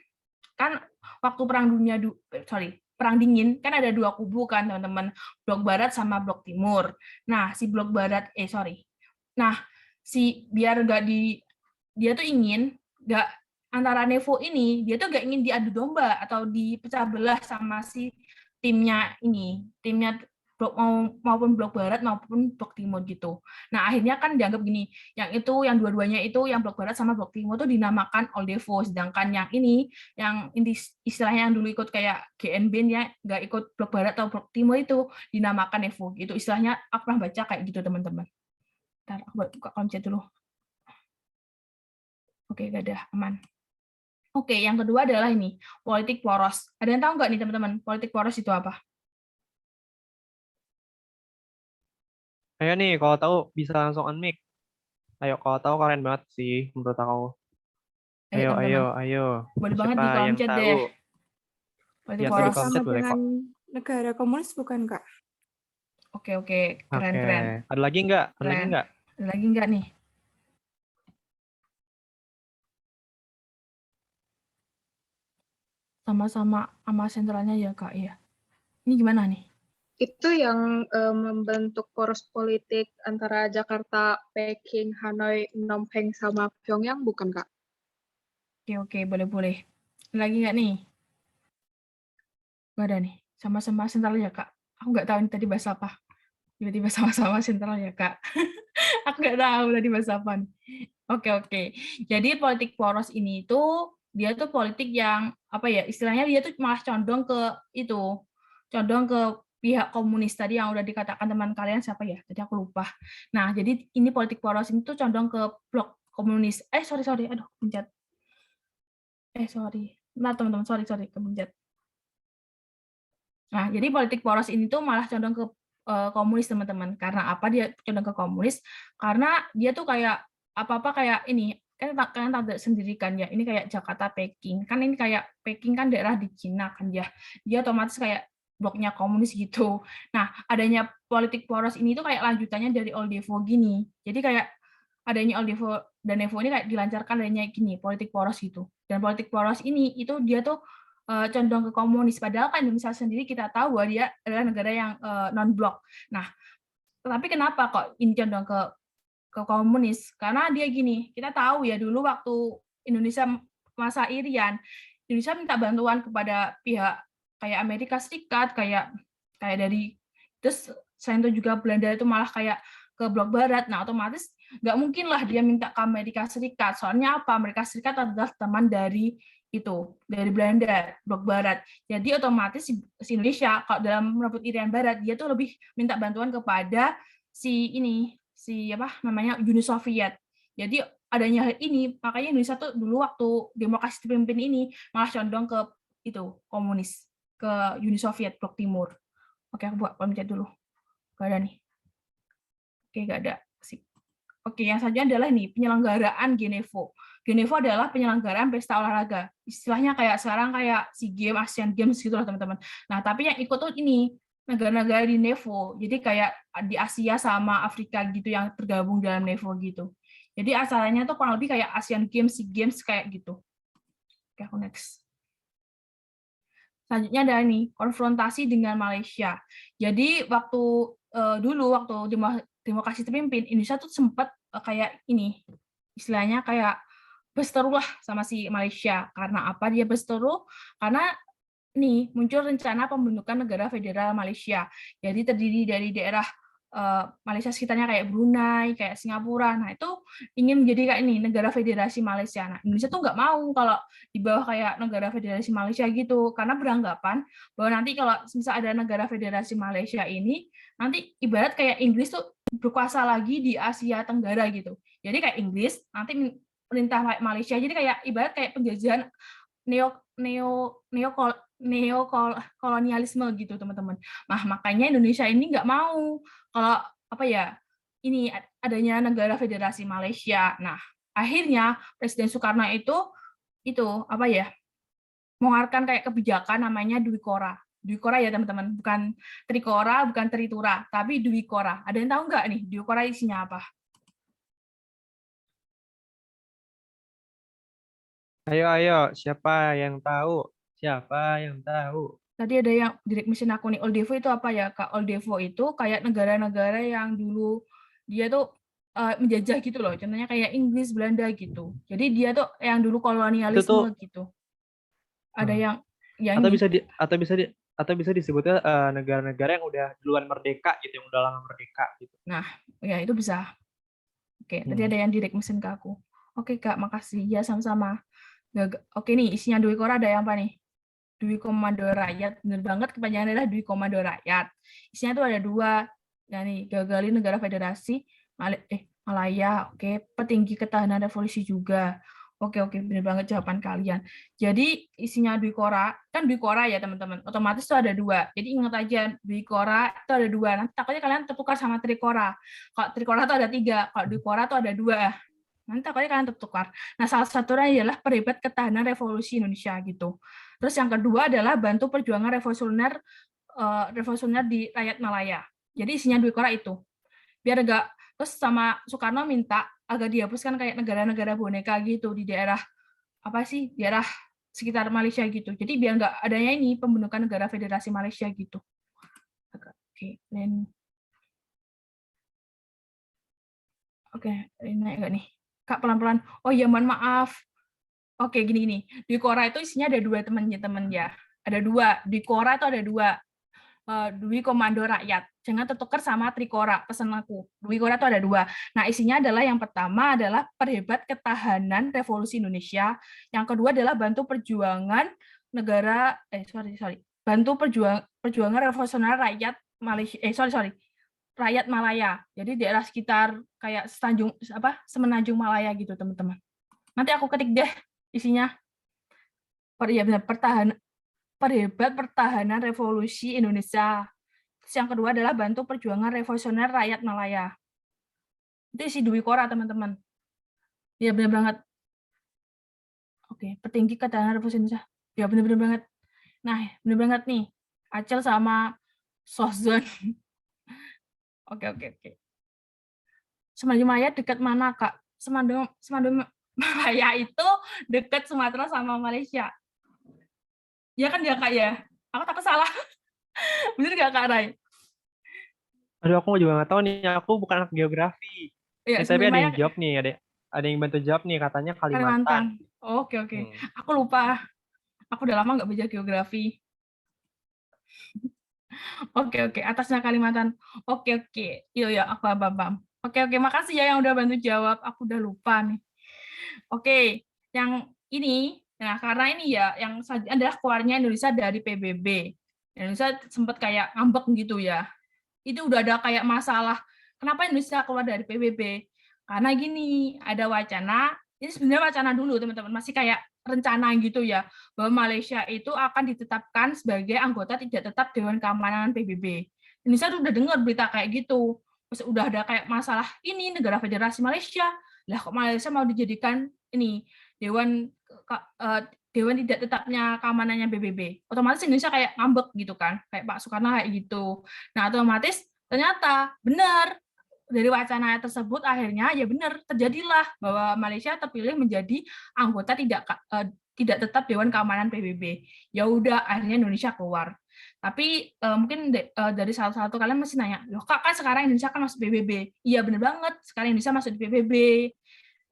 kan waktu perang dingin kan ada dua kubu kan, teman-teman, blok barat sama blok timur. Nah, si blok barat Nah, biar nggak dia tuh ingin nggak antara Nevo ini, dia tuh nggak ingin diadu domba atau dipecah belah sama si timnya blok maupun blok barat maupun blok timur gitu. Nah, akhirnya kan dianggap gini, yang dua-duanya itu yang blok barat sama blok timur tuh dinamakan Oldevo, sedangkan yang istilahnya yang dulu ikut kayak GNB ya, nggak ikut blok barat atau blok timur itu dinamakan Nevo gitu. Istilahnya aku pernah baca kayak gitu, teman-teman. Ntar aku buka kolom chat dulu. Oke, gak ada, aman. Oke, yang kedua adalah ini, politik poros. Ada yang tahu nggak nih, teman-teman, politik poros itu apa? Ayo nih, kalau tahu bisa langsung unmic. Ayo, kalau tahu keren banget sih menurut aku. Ayo. Boleh banget Siapa di kolom yang chat tahu? deh. Politik Biar poros. di kolom chat boleh kok. Negara komunis bukan, Kak? Oke, keren. Ada lagi nggak? Ada lagi nggak nih? Sama-sama sama sentralnya ya, Kak, ya. Ini gimana nih? Itu yang membentuk poros politik antara Jakarta, Peking, Hanoi, Phnom Penh, sama Pyongyang, bukan, Kak? Oke, boleh. Lagi nggak nih? Nggak ada nih. Sama-sama sentral ya, Kak. Aku nggak tahu ini tadi bahasa apa. Tiba-tiba sama-sama sentral ya, Kak. Aku nggak tahu tadi bahasa apa nih. Oke. Jadi politik poros ini tuh dia tuh politik yang apa ya, istilahnya dia tuh malah condong ke pihak komunis tadi yang udah dikatakan teman kalian siapa ya? Tadi aku lupa. Nah, jadi ini politik poros ini tuh condong ke blok komunis. Sorry. Aduh, pencet. Sorry. Nah, teman-teman, sorry, kepencet. Nah, jadi politik poros ini tuh malah condong ke komunis, teman-teman. Karena apa dia condong ke komunis? Karena dia tuh kayak apa-apa kayak ini, kan kalian tahu sendiri kan ya, ini kayak Jakarta, Peking. Kan ini kayak Peking kan daerah di Cina kan ya. Dia otomatis kayak bloknya komunis gitu. Nah, adanya politik poros ini tuh kayak lanjutannya dari Oldevo gini. Jadi kayak adanya Oldevo dan Nevo ini kayak dilancarkan adanya gini, politik poros gitu. Dan politik poros ini itu dia tuh condong ke komunis. Padahal kan Indonesia sendiri kita tahu bahwa dia adalah negara yang non-blok. Nah, tetapi kenapa kok ini condong ke komunis? Karena dia gini, kita tahu ya dulu waktu Indonesia masa Irian, Indonesia minta bantuan kepada pihak kayak Amerika Serikat, kayak dari terus selain itu juga Belanda itu malah kayak ke blok barat. Nah, otomatis nggak mungkin lah dia minta ke Amerika Serikat. Soalnya apa? Amerika Serikat adalah teman dari itu dari Belanda, blok barat. Jadi otomatis si Indonesia kalau dalam merebut Irian Barat dia tuh lebih minta bantuan kepada si apa namanya Uni Soviet. Jadi adanya hal ini makanya Indonesia tuh dulu waktu demokrasi dipimpin ini malah condong ke itu komunis, ke Uni Soviet blok timur. Oke, aku buat pencet dulu. Gak ada nih. Oke, gak ada. Sip. Oke, yang selanjutnya adalah ini penyelenggaraan Genevo. Genevo adalah penyelenggaraan pesta olahraga. Istilahnya kayak sekarang kayak SEA Games, Asian Games gitu lah teman-teman. Nah, tapi yang ikut tuh ini negara-negara di NEVO. Jadi kayak di Asia sama Afrika gitu yang tergabung dalam NEVO gitu. Jadi asalnya tuh kurang lebih kayak Asian Games, SEA Games kayak gitu. Oke, aku next. Selanjutnya ada ini konfrontasi dengan Malaysia. Jadi dulu waktu demokrasi terpimpin, Indonesia tuh sempat kayak ini, istilahnya kayak berseteru lah sama si Malaysia. Karena apa dia berseteru? Karena nih muncul rencana pembentukan negara federal Malaysia. Jadi terdiri dari daerah Malaysia sekitarnya kayak Brunei, kayak Singapura. Nah itu ingin menjadi kayak ini negara federasi Malaysia. Nah Indonesia tuh nggak mau kalau di bawah kayak negara federasi Malaysia gitu, karena beranggapan bahwa nanti kalau misal ada negara federasi Malaysia ini, nanti ibarat kayak Inggris tuh berkuasa lagi di Asia Tenggara gitu. Jadi kayak Inggris nanti perintah Malaysia, jadi kayak ibarat kayak penjajahan neokolonialisme gitu teman-teman. Nah makanya Indonesia ini nggak mau kalau apa ya ini adanya negara federasi Malaysia. Nah akhirnya Presiden Soekarno itu apa ya mengeluarkan kayak kebijakan namanya Dwikora. Dwikora ya teman-teman, bukan Trikora, bukan Tritura, tapi Dwikora. Ada yang tahu nggak nih Dwikora isinya apa? Ayo, siapa yang tahu? Siapa yang tahu? Tadi ada yang direct mission aku nih, Oldevo itu apa ya Kak? Oldevo itu kayak negara-negara yang dulu dia tuh menjajah gitu loh, contohnya kayak Inggris, Belanda gitu. Jadi dia tuh yang dulu kolonialisme gitu. Ada yang atau bisa disebutnya negara-negara yang udah duluan merdeka gitu, yang udah lama merdeka gitu. Nah, ya itu bisa. Oke, tadi ada yang direct mission ke aku. Oke Kak, makasih. Ya sama-sama. Oke nih, isinya Dwi Kora ada yang apa nih? Dwi Komando Rakyat, bener banget kepanjangan adalah Dwi Komando Rakyat. Isinya tuh ada 2, ya nih, gagali negara federasi, Malaya, oke, petinggi ketahanan revolusi juga. Oke, bener banget jawaban kalian. Jadi isinya Dwi Kora, kan Dwi Kora ya teman-teman, otomatis tuh ada 2. Jadi ingat aja, Dwi Kora itu ada 2. Nanti takutnya kalian tertukar sama Trikora. Kalau Trikora tuh ada 3, kalau Dwi Kora tuh ada 2. Nanti takutnya kalian tertukar. Nah, salah satunya adalah perhebat ketahanan revolusi Indonesia gitu. Terus yang kedua adalah bantu perjuangan revolusioner di rakyat Malaya. Jadi isinya Dwi Kora itu. Biar agak terus sama Soekarno minta agak dihapuskan kayak negara-negara boneka gitu di daerah daerah sekitar Malaysia gitu. Jadi biar nggak adanya ini pembentukan negara federasi Malaysia gitu. Oke, ini naik nggak nih? Kak pelan-pelan. Oh iya, mohon maaf. Oke, gini. Dwi Kora itu isinya ada 2 teman-teman ya. Ada 2. Dwi Kora itu ada 2. Dwi Komando Rakyat. Jangan tertukar sama Trikora, pesan aku. Dwi Kora itu ada 2. Nah, isinya adalah yang pertama adalah perhebat ketahanan revolusi Indonesia. Yang kedua adalah bantu perjuangan negara bantu perjuangan revolusioner rakyat Malaysia. Rakyat Malaya. Jadi daerah sekitar kayak Semenanjung Malaya gitu, teman-teman. Nanti aku ketik deh isinya. Perhebat pertahanan revolusi Indonesia. Terus yang kedua adalah bantu perjuangan revolusioner rakyat Malaya. Itu isi Dwi Kora, teman-teman. Ya benar banget. Oke, petinggi ketahanan revolusi Indonesia. Ya benar banget. Nah, benar banget nih. Acel sama Sozon. Oke. Semenanjung Malaya dekat mana, Kak? Semenanjung Malaya itu dekat Sumatera sama Malaysia. Ya kan ya, Kak ya? Aku takut salah. Bener nggak, Kak Rai? Aduh, aku juga nggak tahu nih. Aku bukan anak geografi. Ya, Tapi ada yang jawab nih. Ada yang bantu jawab nih. Katanya Kalimantan. Oke. Aku lupa. Aku udah lama nggak belajar geografi. Oke. Atasnya Kalimantan. Oke. Iya, aku paham. Oke, makasih ya yang udah bantu jawab. Aku udah lupa nih. Oke, yang ini Nah, karena ini ya yang adalah keluarnya Indonesia dari PBB. Indonesia sempat kayak ngambek gitu ya. Itu udah ada kayak masalah kenapa Indonesia keluar dari PBB? Karena gini, ada wacana, ini sebenarnya wacana dulu teman-teman, masih kayak rencana gitu ya, bahwa Malaysia itu akan ditetapkan sebagai anggota tidak tetap Dewan Keamanan PBB. Indonesia tuh udah dengar berita kayak gitu. Terus udah ada kayak masalah ini negara federasi Malaysia. Lah kok Malaysia mau dijadikan ini Dewan tidak tetapnya keamanannya PBB. Otomatis Indonesia kayak ngambek gitu kan, kayak Pak Soekarno kayak gitu. Nah, otomatis ternyata benar dari wacana tersebut akhirnya ya benar terjadilah bahwa Malaysia terpilih menjadi anggota tidak tetap Dewan Keamanan PBB. Ya udah akhirnya Indonesia keluar. Tapi mungkin dari salah satu kalian masih nanya, loh Kak kan sekarang Indonesia kan masuk PBB. Iya benar banget, sekarang Indonesia masuk di PBB,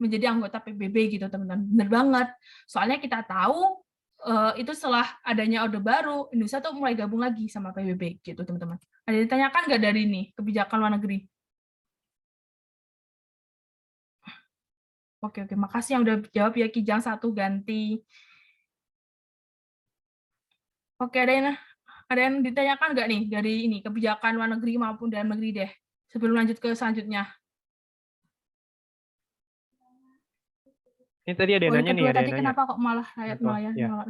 menjadi anggota PBB gitu teman-teman. Benar banget. Soalnya kita tahu itu setelah adanya Orde Baru, Indonesia tuh mulai gabung lagi sama PBB gitu teman-teman. Ada yang ditanyakan nggak dari ini kebijakan luar negeri? Oke, makasih yang udah jawab ya Kijang 1 ganti. Oke, ada yang ditanyakan nggak nih dari ini kebijakan luar negeri maupun dalam negeri deh sebelum lanjut ke selanjutnya. Ini tadi ada yang nanya nih, ada tadi yang nanya. kenapa kok malah rakyat Melayu Ya. menolak?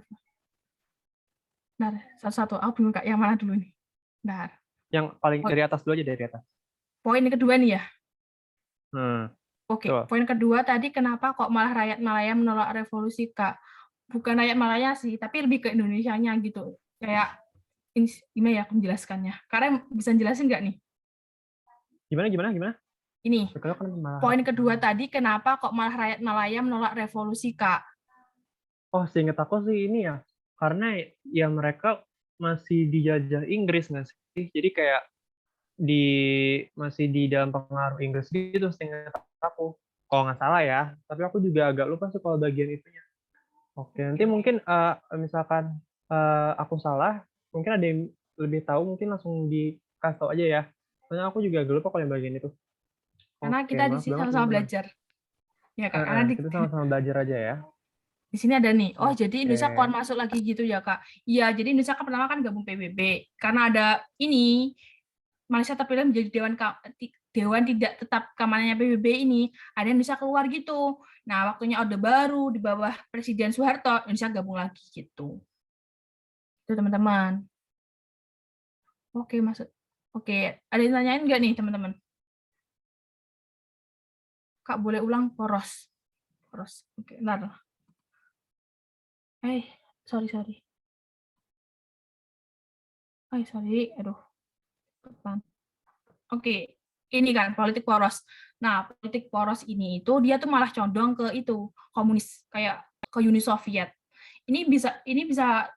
Bentar, satu-satu. Aku bingung Kak, yang mana dulu nih? Bentar. Yang paling dari atas dulu aja, dari atas. Poin kedua nih ya. Oke, Betul. poin kedua tadi kenapa kok malah rakyat Malaya menolak revolusi, Kak? Bukan rakyat Malaya sih, tapi lebih ke Indonesianya gitu. Kayak gimana ya aku menjelaskannya? Karena bisa jelasin nggak nih? Gimana? Ini, Kan poin kedua tadi kenapa kok malah rakyat Malaya menolak revolusi, Kak? Oh, seingat aku sih ini ya, karena ya mereka masih dijajah Inggris nggak sih? Jadi kayak masih di dalam pengaruh Inggris gitu, seingat aku. Kalau nggak salah ya, tapi aku juga agak lupa sih kalau bagian itunya. Oke, nanti mungkin misalkan aku salah, mungkin ada yang lebih tahu, mungkin langsung dikasih tahu aja ya. Soalnya aku juga agak lupa kalau yang bagian itu. Karena Oke, kita di maaf sini banget, sama-sama teman-teman. belajar. Ya, Kak. Karena Kita sama-sama belajar aja ya. di sini ada nih. Oh, jadi Indonesia Oke. keluar masuk lagi gitu ya, Kak? Iya, jadi Indonesia kan pertama kan gabung PBB. Karena ada ini, Malaysia terpilih menjadi Dewan tidak tetap keamanannya PBB ini, ada Indonesia keluar gitu. Nah, waktunya Orde Baru di bawah Presiden Soeharto, Indonesia gabung lagi gitu. Itu teman-teman. Oke, ada yang nanyain nggak nih teman-teman? Kak, boleh ulang poros. Oke, bentar. Sorry. Sorry. Aduh. Depan. Oke, ini kan politik poros. Nah, politik poros ini itu dia tuh malah condong ke itu komunis, kayak ke Uni Soviet. Ini bisa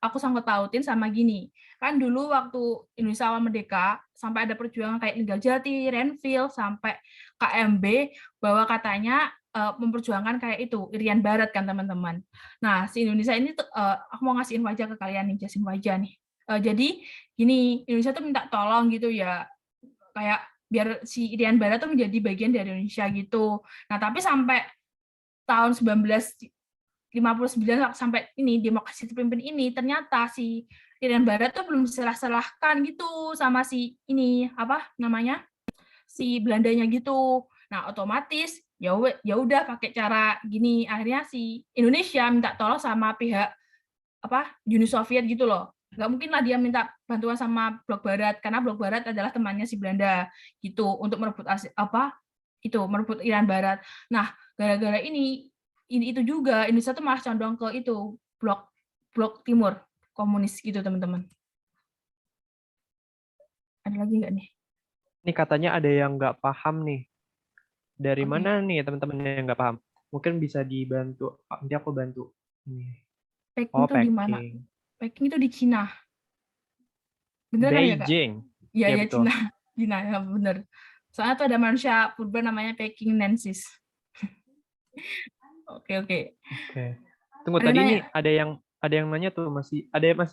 aku sangkut pautin sama gini. Kan dulu waktu Indonesia awal merdeka sampai ada perjuangan kayak Ninggal Jati, Renville sampai KMB bahwa katanya memperjuangkan kayak itu Irian Barat kan teman-teman. Nah, si Indonesia ini aku mau ngasihin wajah ke kalian nih, jelasin wajah nih. Jadi gini, Indonesia tuh minta tolong gitu ya, kayak biar si Irian Barat tuh menjadi bagian dari Indonesia gitu. Nah, tapi sampai tahun 1959 sampai ini demokrasi terpimpin ini ternyata si Irian Barat tuh belum diserah-serahkan gitu sama si ini si Belandanya gitu. Nah, otomatis ya udah pakai cara gini, akhirnya si Indonesia minta tolong sama pihak Uni Soviet gitu loh. Nggak mungkin lah dia minta bantuan sama Blok Barat, karena Blok Barat adalah temannya si Belanda gitu untuk merebut merebut Irian Barat. Nah, gara-gara ini itu juga Indonesia tuh malah condong ke itu blok timur komunis gitu teman-teman. Ada lagi nggak nih? Ini katanya ada yang nggak paham nih. Dari mana nih teman-teman yang nggak paham? Mungkin bisa dibantu. Nanti aku bantu. Peking itu di mana? Peking itu di Cina. Bener kan ya, Kak? Beijing. Iya, Cina. Cina, ya bener. Soalnya tuh ada manusia purba namanya Peking Nensis. Oke. Tunggu, tadi ini ada yang nanya tuh, masih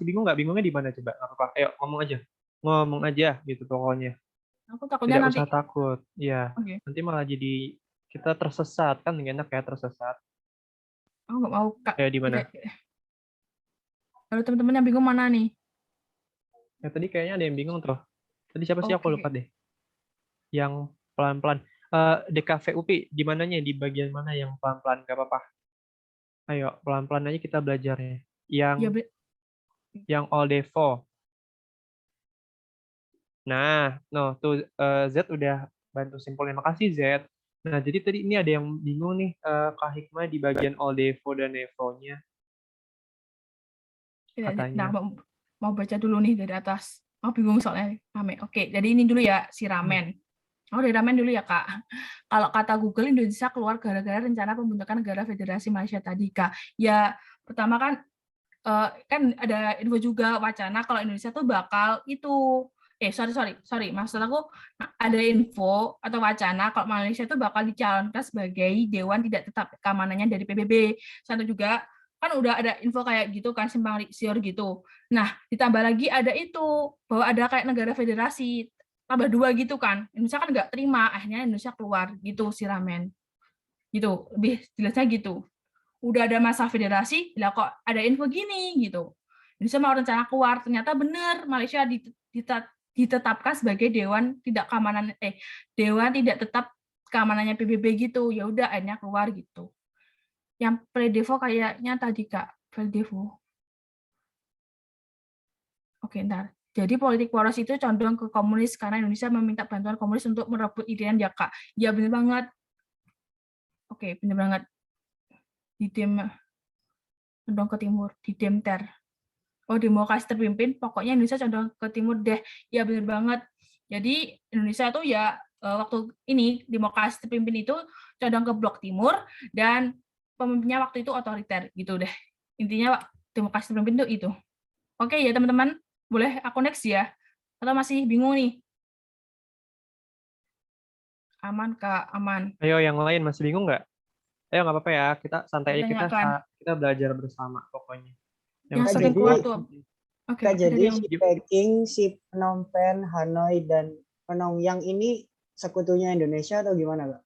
bingung nggak? Bingungnya di mana coba? Nggak apa-apa. Ayo ngomong aja gitu pokoknya. Aku takutnya tidak nanti usah takut. Iya. Nanti malah jadi kita tersesat kan, nggak enak ya tersesat. Aku nggak mau, Kak. Kayak di mana? Halo teman-teman yang bingung mana nih? Ya tadi kayaknya ada yang bingung tuh. Tadi siapa sih, aku Oke. lupa deh. Yang pelan-pelan. DKV UPI di mananya? Di bagian mana yang pelan-pelan? Gak apa-apa. Ayo pelan-pelan aja kita belajarnya. Ya, Yang all devo. Nah, no tuh Z udah bantu simpulin. Makasih Z. Nah, jadi tadi ini ada yang bingung nih, Kak Hikmah di bagian all devo dan nevo-nya nah, katanya. mau baca dulu nih dari atas. Oh, bingung soalnya rame. Oke, jadi ini dulu ya, si ramen. Oh, dari ramen dulu ya, Kak. Kalau kata Google, Indonesia keluar gara-gara rencana pembentukan negara Federasi Malaysia tadi, Kak. Ya, pertama kan ada info juga wacana kalau Indonesia tuh bakal itu sorry, maksud aku ada info atau wacana kalau Malaysia tuh bakal dicalonkan sebagai dewan tidak tetap keamanannya dari PBB. Satu juga kan udah ada info kayak gitu kan, simpang siur gitu. Nah, ditambah lagi ada itu bahwa ada kayak negara federasi tambah 2 gitu kan. Indonesia kan nggak terima, akhirnya Indonesia keluar gitu si ramen. Gitu, lebih jelasnya gitu. Udah ada masa federasi, lah kok ada info gini gitu. Indonesia mau rencana keluar, ternyata benar Malaysia ditetapkan sebagai dewan tidak tetap keamanannya PBB gitu. Ya udah akhirnya keluar gitu. Yang Predevo kayaknya tadi Kak, Predevo. Oke, ntar. Jadi politik poros itu condong ke komunis karena Indonesia meminta bantuan komunis untuk merebut idean ya Kak. Ya benar banget. Oke, benar banget. Di condong ke timur, di Demter. Oh, demokrasi terpimpin, pokoknya Indonesia condong ke timur deh. Ya benar banget. Jadi Indonesia tuh ya waktu ini demokrasi terpimpin itu condong ke blok timur dan pemimpinnya waktu itu otoriter gitu deh. Intinya demokrasi terpimpin itu. Oke ya teman-teman, boleh aku next ya? Atau masih bingung nih? Aman Kak, aman. Ayo yang lain masih bingung nggak? Ayo nggak apa-apa ya, kita santai aja, Tanyakan. kita belajar bersama pokoknya. Yang Kak, sering jadi keluar tuh. Oke, Kak, jadi yang si Peking, si Phnom Penh, Hanoi, dan Pyongyang ini sekutunya Indonesia atau gimana, Kak?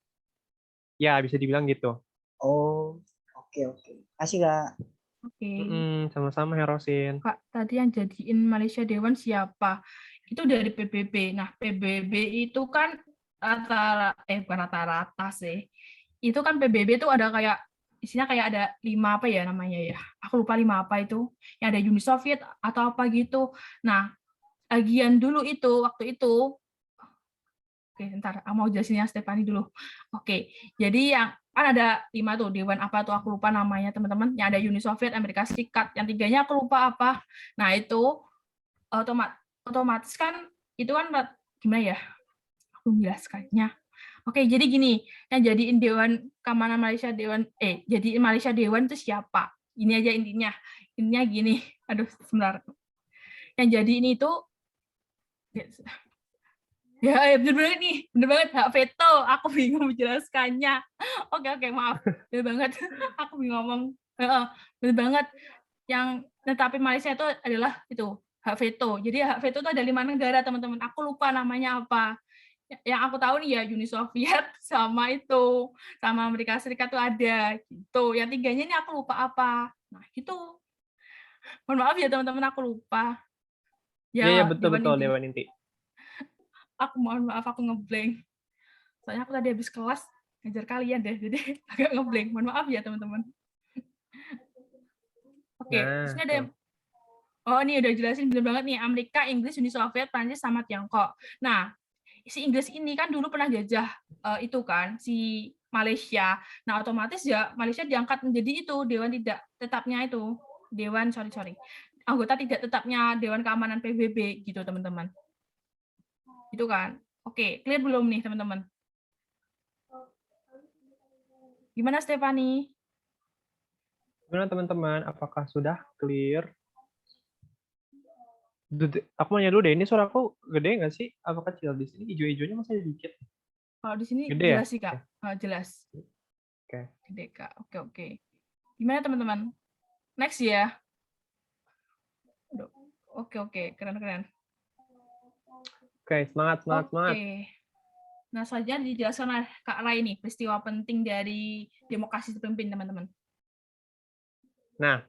Ya, bisa dibilang gitu. Oh, oke. Kasih, Kak. Oke. Sama-sama Herosin. Kak, tadi yang jadiin Malaysia Dewan siapa? Itu dari PBB. Nah, PBB itu kan bukan rata-rata sih. Itu kan PBB itu ada kayak isinya kayak ada 5 apa ya namanya ya. Aku lupa 5 apa itu. Yang ada Uni Soviet atau apa gitu. Nah, bagian dulu itu waktu itu Oke, ntar aku mau jelasin yang Stefani dulu. Oke, jadi yang kan ada 5 tuh, dewan apa tuh aku lupa namanya teman-teman. Yang ada Uni Soviet, Amerika Serikat, yang 3-nya aku lupa apa. Nah itu otomatis kan itu kan gimana ya? Aku menjelaskannya. Oke, jadi gini, yang jadiin Dewan Keamanan Malaysia jadiin Malaysia Dewan itu siapa? Ini aja intinya. Intinya gini. Aduh, sebentar. Yang jadi ini itu Ya, bener banget hak veto. Aku bingung menjelaskannya. Oke, maaf. Bener banget. Aku bingung ngomong. Bener banget. Yang netapin Malaysia itu adalah itu hak veto. Jadi hak veto itu ada 5 negara, teman-teman. Aku lupa namanya apa. Yang aku tahu nih ya Uni Soviet sama Amerika Serikat tuh ada gitu. Yang 3-nya ini aku lupa apa. Nah, gitu. Mohon maaf ya teman-teman, aku lupa. Iya, betul Dewan Inti. Aku mohon maaf, aku ngeblank. Soalnya aku tadi habis kelas ngajar kalian deh, jadi agak ngeblank. Mohon maaf ya teman-teman. Oke, Nah, sini ada yang ini udah jelasin bener banget nih, Amerika, Inggris, Uni Soviet, Prancis, sama Tiongkok. Nah, si Inggris ini kan dulu pernah jajah itu kan, si Malaysia. Nah, otomatis ya Malaysia diangkat menjadi itu, dewan tidak tetapnya itu. Anggota tidak tetapnya Dewan Keamanan PBB gitu, teman-teman. Itu kan. Oke, clear belum nih, teman-teman? Gimana, Stefani? Gimana teman-teman? Apakah sudah clear? Aku mau nanya dulu deh, ini suara aku gede nggak sih? Apa kecil? Di sini hijau-hijaunya masih dikit. Kalau di sini Gede jelas ya? sih, Kak. Jelas. Oke. Gede, Kak. Oke. Gimana, teman-teman? Next ya. Oke. Keren. Oke, semangat. Nah, selanjutnya dijelaskan oleh Kak Rai nih, peristiwa penting dari demokrasi terpimpin, teman-teman. Nah,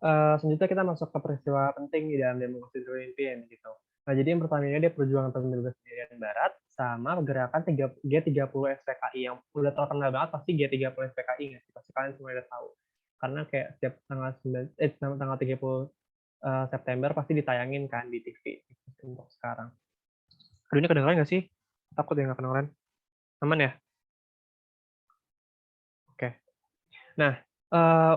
Selanjutnya kita masuk ke peristiwa penting di dalam demokrasi terpimpin gitu. Nah, jadi yang pertama ini ada perjuangan pembebasan Irian Barat sama gerakan G30 SPKI yang udah terkenal banget pasti G30 SPKI nggak sih? Pasti kalian semua udah tahu. Karena kayak setiap tanggal 30 September pasti ditayangin kan di TV untuk sekarang. Aduh, ini kedengeran nggak sih? Takut ya nggak kedengeran. Aman ya? Oke. Nah,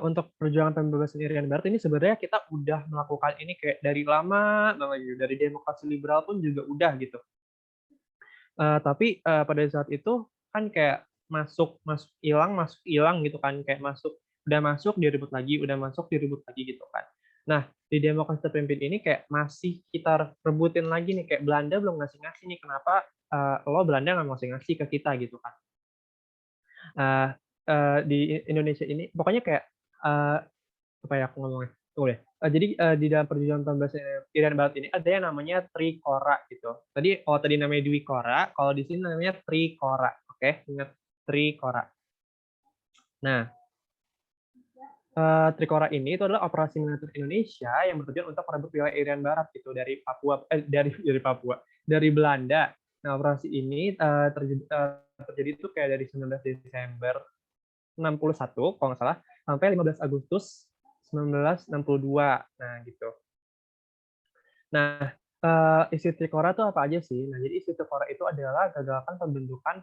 untuk perjuangan pembebasan Irian Barat ini sebenarnya kita udah melakukan ini kayak dari lama banget gitu. Dari demokrasi liberal pun juga udah gitu. Tapi pada saat itu kan kayak masuk hilang gitu kan, kayak udah masuk diribut lagi, udah masuk diribut lagi gitu kan. Nah, di demokrasi terpimpin ini kayak masih kita rebutin lagi nih, kayak Belanda belum ngasih nih, kenapa lo Belanda nggak ngasih ke kita gitu kan. Di Indonesia ini pokoknya kayak apa ya aku ngomongnya? Tunggu deh. Jadi di dalam perjuangan pembebasan Irian Barat ini ada yang namanya Trikora gitu. Tadi namanya Dwikora, kalau di sini namanya Trikora. Oke, ingat Trikora. Nah, Trikora ini itu adalah operasi militer Indonesia yang bertujuan untuk merebut wilayah Irian Barat gitu dari dari Belanda. Nah, operasi ini terjadi itu kayak dari 19 Desember 61 kalau nggak salah sampai 15 Agustus 1962. Nah, gitu. Nah, isi Trikora itu apa aja sih? Nah, jadi isi Trikora itu adalah gagalkan pembentukan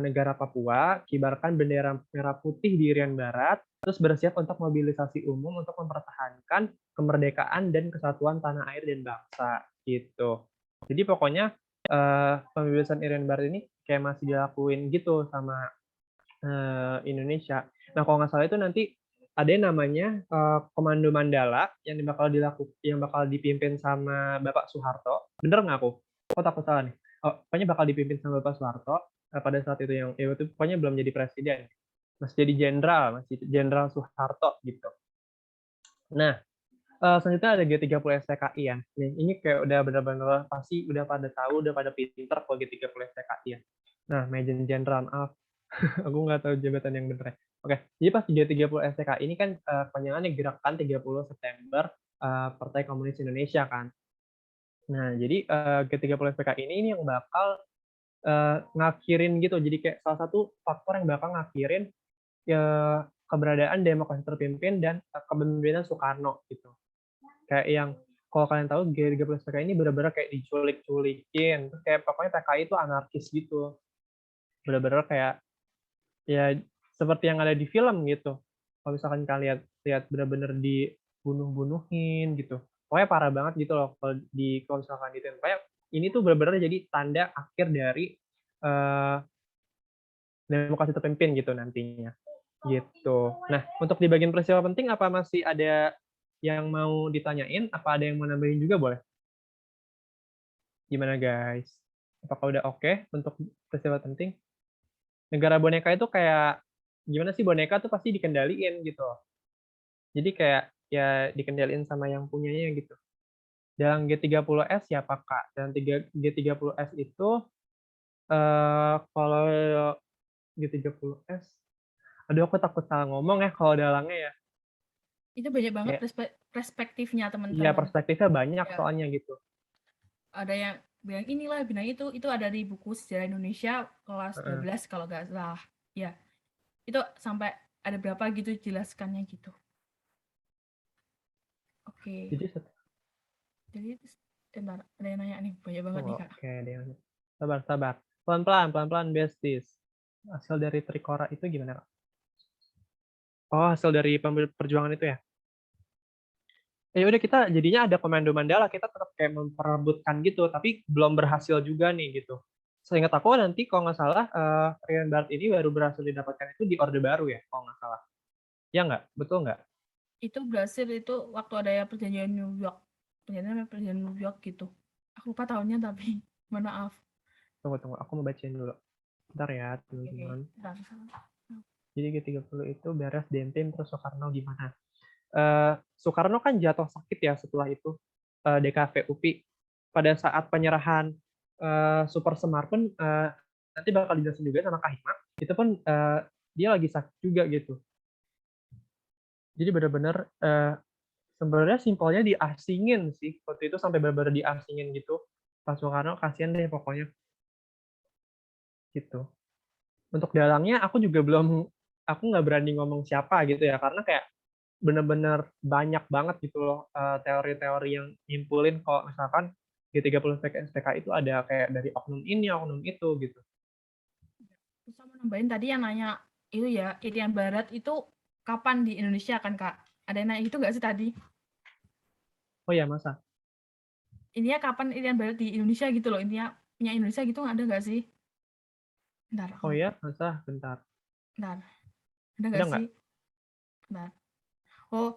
negara Papua, kibarkan bendera merah putih di Irian Barat, terus bersiap untuk mobilisasi umum untuk mempertahankan kemerdekaan dan kesatuan tanah air dan bangsa gitu. Jadi pokoknya pembebasan Irian Barat ini kayak masih dilakuin gitu sama Indonesia. Nah, kalau nggak salah itu nanti ada yang namanya Komando Mandala yang bakal dipimpin sama Bapak Soeharto. Bener nggak aku? Kok takut salah nih? Pokoknya bakal dipimpin sama Bapak Soeharto pada saat itu yang itu pokoknya belum jadi presiden, masih jadi jenderal Soeharto gitu. Nah, selanjutnya ada G30 STKI ya. Ini kayak udah benar-benar pasti udah pada tahu, udah pada pinter kalau G30 STKI ya. Nah, Major General, maaf. Aku nggak tahu jabatan yang bener. Oke, jadi pas G30 STKI ini kan kepanjangannya Gerakan 30 September Partai Komunis Indonesia kan. Nah, jadi G30 SPKI ini yang bakal ngakhirin gitu. Jadi kayak salah satu faktor yang bakal ngakhirin keberadaan demokrasi terpimpin dan kepemimpinan Soekarno gitu. Kayak yang kalau kalian tahu G30 SPKI ini benar-benar kayak diculik-culikin. Terus kayak pokoknya PKI itu anarkis gitu. Benar-benar kayak ya seperti yang ada di film gitu. Kalau misalkan kalian lihat benar-benar dibunuh-bunuhin gitu. Pokoknya parah banget gitu loh kalau misalkan gitu. Kayak ini tuh benar-benar jadi tanda akhir dari demokrasi terpimpin gitu nantinya. Gitu. Nah, untuk di bagian peristiwa penting apa masih ada yang mau ditanyain? Apa ada yang mau nambahin juga boleh? Gimana guys? Apakah udah oke untuk peristiwa penting? Negara boneka itu kayak gimana sih, boneka tuh pasti dikendaliin gitu. Jadi kayak ya dikendaliin sama yang punyanya gitu. Dalam G30S siapa Kak? Dan G30S itu kalau G30S, aduh aku takut salah ngomong ya kalau dalangnya ya. Itu banyak banget perspektifnya Iya, teman-teman. perspektifnya banyak Ya. soalnya gitu. Ada yang bilang inilah, bilang itu ada di buku Sejarah Indonesia kelas 12 kalau nggak salah. Ya, itu sampai ada berapa gitu jelaskannya gitu. Oke. Jadi bentar, ada yang nanya nih, banyak banget nih Kak. Oke, sabar. Pelan-pelan besties. Hasil dari Trikora itu gimana Kak? Oh, hasil dari perjuangan itu ya? Ya udah, kita jadinya ada Komando Mandala, kita tetap kayak memperebutkan gitu, tapi belum berhasil juga nih gitu. Seingat aku nanti kalau nggak salah Irian Barat ini baru berhasil didapatkan itu di Orde Baru ya, kalau nggak salah. Ya nggak? Betul nggak? Itu berhasil itu waktu ada ya perjanjian New York. Perjanjian New York gitu. Aku lupa tahunnya tapi mohon maaf. Tunggu, aku mau bacain dulu. Bentar ya, teman-teman. Jadi G30 itu beres Dempim, terus Soekarno gimana? Soekarno kan jatuh sakit ya setelah itu DKV UPI. Pada saat penyerahan Super Semar pun nanti bakal dijelasin juga sama Kak Hikmah, itu pun dia lagi sakit juga gitu. Jadi benar-benar sebenarnya simpelnya diasingin sih. Waktu itu sampai benar-benar diasingin gitu. Pak Soekarno kasihan deh pokoknya gitu. Untuk dalangnya aku juga belum, aku nggak berani ngomong siapa gitu ya, karena kayak bener-bener banyak banget gitu loh teori-teori yang nyimpulin kalau misalkan G30 SPKI itu ada kayak dari oknum ini, oknum itu gitu. Terus sama nambahin tadi yang nanya itu ya, Irian Barat itu kapan di Indonesia kan Kak? Ada yang nanya itu nggak sih tadi? Oh ya, masa? Ininya kapan Irian Barat di Indonesia gitu loh, intinya punya Indonesia gitu ada nggak sih? Bentar, aku Oh lupa. ya, masa? Bentar. Bentar. Ada Ada nggak nggak? sih? Bentar. Oh,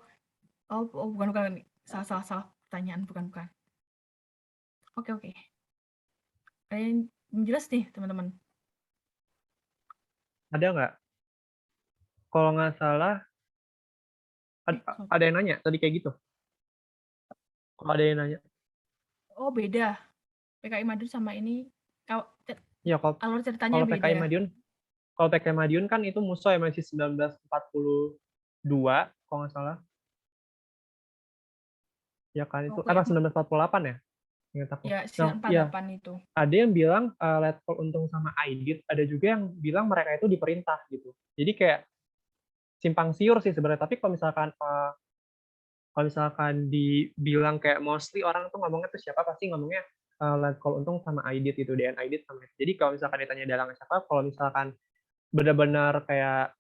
bukan bukan. Salah pertanyaan, bukan. Oke. Ada yang jelas nih, teman-teman. Ada nggak? Kalau nggak salah, Sorry. ada yang nanya tadi kayak gitu. Kalau ada yang nanya. Oh, beda. PKI Madiun sama ini Ya, alur ceritanya kalau PKI beda. Madiun, kalau PKI Madiun kan itu musuh ya, masih 1942, kalau nggak salah. Ya kan, itu Oke, apa 1948 ya? Ingat aku. ya Nah, ya, 48 itu. ada yang bilang Letkol Untung sama Aidit, ada juga yang bilang mereka itu diperintah gitu. Jadi kayak simpang siur sih sebenarnya. Tapi kalau misalkan dibilang kayak mostly orang tuh ngomongnya tuh siapa, pasti ngomongnya Letkol Untung sama Aidit gitu, DN Aidit sama. Jadi kalau misalkan ditanya dalangnya siapa, kalau misalkan benar-benar kayak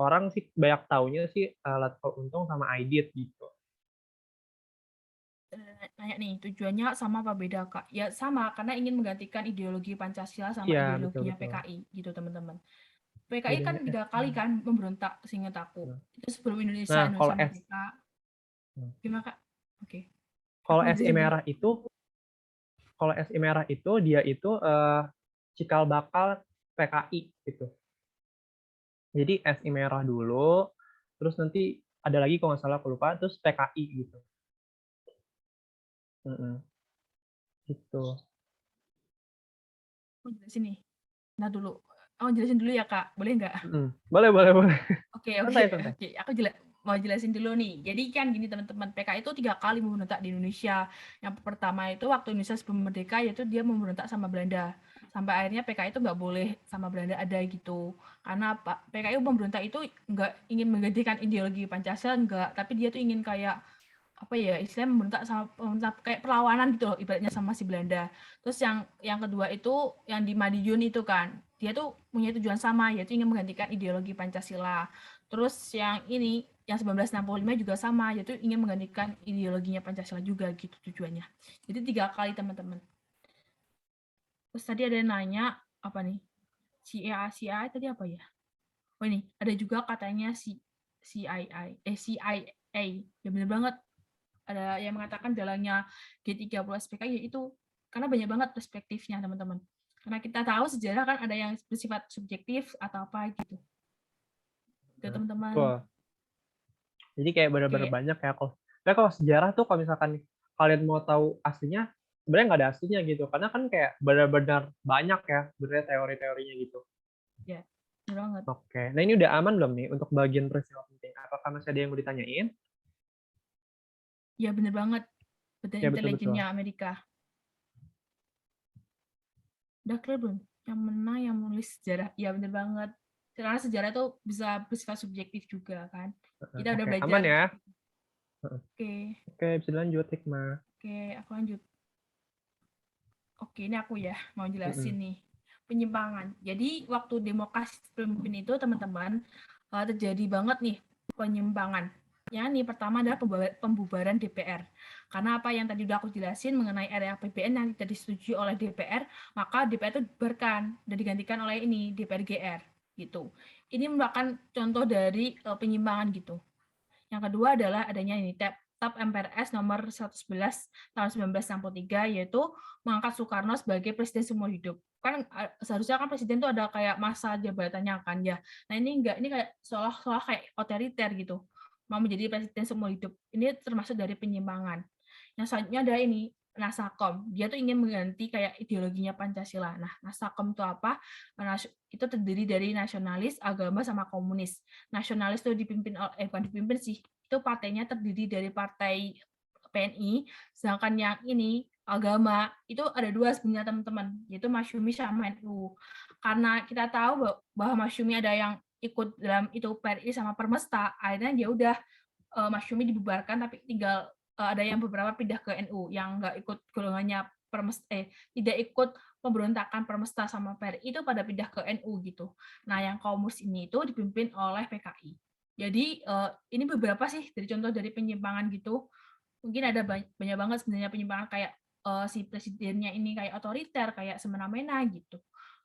orang sih banyak taunya sih Letkol Untung sama Aidit gitu. Nanya nih, tujuannya sama apa beda, Kak? Ya sama, karena ingin menggantikan ideologi Pancasila sama Iya, betul ideologinya betul. PKI, gitu teman-teman. PKI kan Bedanya 3 kali kan memberontak, seingat aku. Itu sebelum Nah, Indonesia kalau merdeka. Gimana, Kak? Oke. kalau Aku SI jelasin dulu. merah itu, dia itu cikal bakal PKI gitu. Jadi SI merah dulu, terus nanti ada lagi kalau nggak salah aku lupa, terus PKI gitu. Gitu. Aku jelasin nih. Nah dulu. Oh, jelasin dulu ya, Kak. Boleh nggak? Boleh. Oke. Santai. Aku mau jelasin dulu nih. Jadi kan gini teman-teman, PKI itu 3 kali memberontak di Indonesia. Yang pertama itu waktu Indonesia sebelum merdeka, yaitu dia memberontak sama Belanda. Sampai akhirnya PKI itu nggak boleh sama Belanda ada gitu. Karena apa? PKI memberontak itu nggak ingin menggantikan ideologi Pancasila, nggak. Tapi dia tuh ingin kayak apa ya, istilahnya memberontak kayak perlawanan gitu loh, ibaratnya sama si Belanda. Terus yang kedua itu yang di Madiun itu kan, dia tuh punya tujuan sama, yaitu ingin menggantikan ideologi Pancasila. Terus yang ini yang 1965 juga sama, yaitu ingin menggantikan ideologinya Pancasila juga gitu tujuannya. Jadi 3 kali teman-teman. Terus tadi ada yang nanya apa nih, CIA tadi apa ya? Oh ini ada juga katanya CIA ya bener banget. Ada yang mengatakan dalangnya G30 SPKI, yaitu karena banyak banget perspektifnya teman-teman. Karena kita tahu sejarah kan ada yang bersifat subjektif atau apa gitu. Oke teman-teman. Wah. Jadi kayak benar-benar Oke. banyak ya. Kalau sejarah tuh kalau misalkan kalian mau tahu aslinya, sebenarnya nggak ada aslinya gitu. Karena kan kayak benar-benar banyak ya sebenarnya teori-teorinya gitu. Ya, benar banget. Oke. Nah ini udah aman belum nih untuk bagian peristiwa penting? Apakah masih ada yang mau ditanyain? Ya benar banget. Badan Ya betul. intelijennya Amerika. Udah clear belum? Yang mana yang menulis sejarah? Ya benar banget. Karena sejarah itu bisa bersifat subjektif juga kan. Kita udah Oke, belajar. aman ya. Oke, Bisa lanjut Hikmah. aku lanjut. Oke, ini aku ya mau jelasin nih penyimpangan. Jadi waktu demokrasi pemimpin itu teman-teman terjadi banget nih penyimpangan. Ya, nih pertama adalah pembubaran DPR. Karena apa yang tadi udah aku jelasin mengenai RAPBN yang tidak disetujui oleh DPR, maka DPR itu dibubarkan dan digantikan oleh ini DPR GR gitu. Ini merupakan contoh dari penyimpangan gitu. Yang kedua adalah adanya ini TAP MPRS nomor 111 tahun 1963, yaitu mengangkat Soekarno sebagai presiden seumur hidup. Kan seharusnya kan presiden itu ada kayak masa jabatannya kan ya. Nah ini enggak, ini kayak seolah-olah kayak otoriter gitu. Mau menjadi presiden seumur hidup. Ini termasuk dari penyimpangan. Yang selanjutnya ada ini Nasakom. Dia tuh ingin mengganti kayak ideologinya Pancasila. Nah, Nasakom itu apa? Itu terdiri dari nasionalis, agama, sama komunis. Nasionalis itu bukan dipimpin sih, itu partainya terdiri dari partai PNI, sedangkan yang ini agama itu ada dua sebenarnya teman-teman, yaitu Masyumi sama NU. Karena kita tahu bahwa Masyumi ada yang ikut dalam itu PRI sama Permesta, akhirnya dia udah Masyumi dibubarkan, tapi tinggal ada yang beberapa pindah ke NU yang nggak ikut golongannya tidak ikut pemberontakan Permesta sama PRI itu pada pindah ke NU gitu. Nah, yang komunis ini itu dipimpin oleh PKI. Jadi ini beberapa sih dari contoh dari penyimpangan gitu. Mungkin ada banyak banget sebenarnya penyimpangan kayak si presidennya ini kayak otoriter, kayak semena-mena gitu.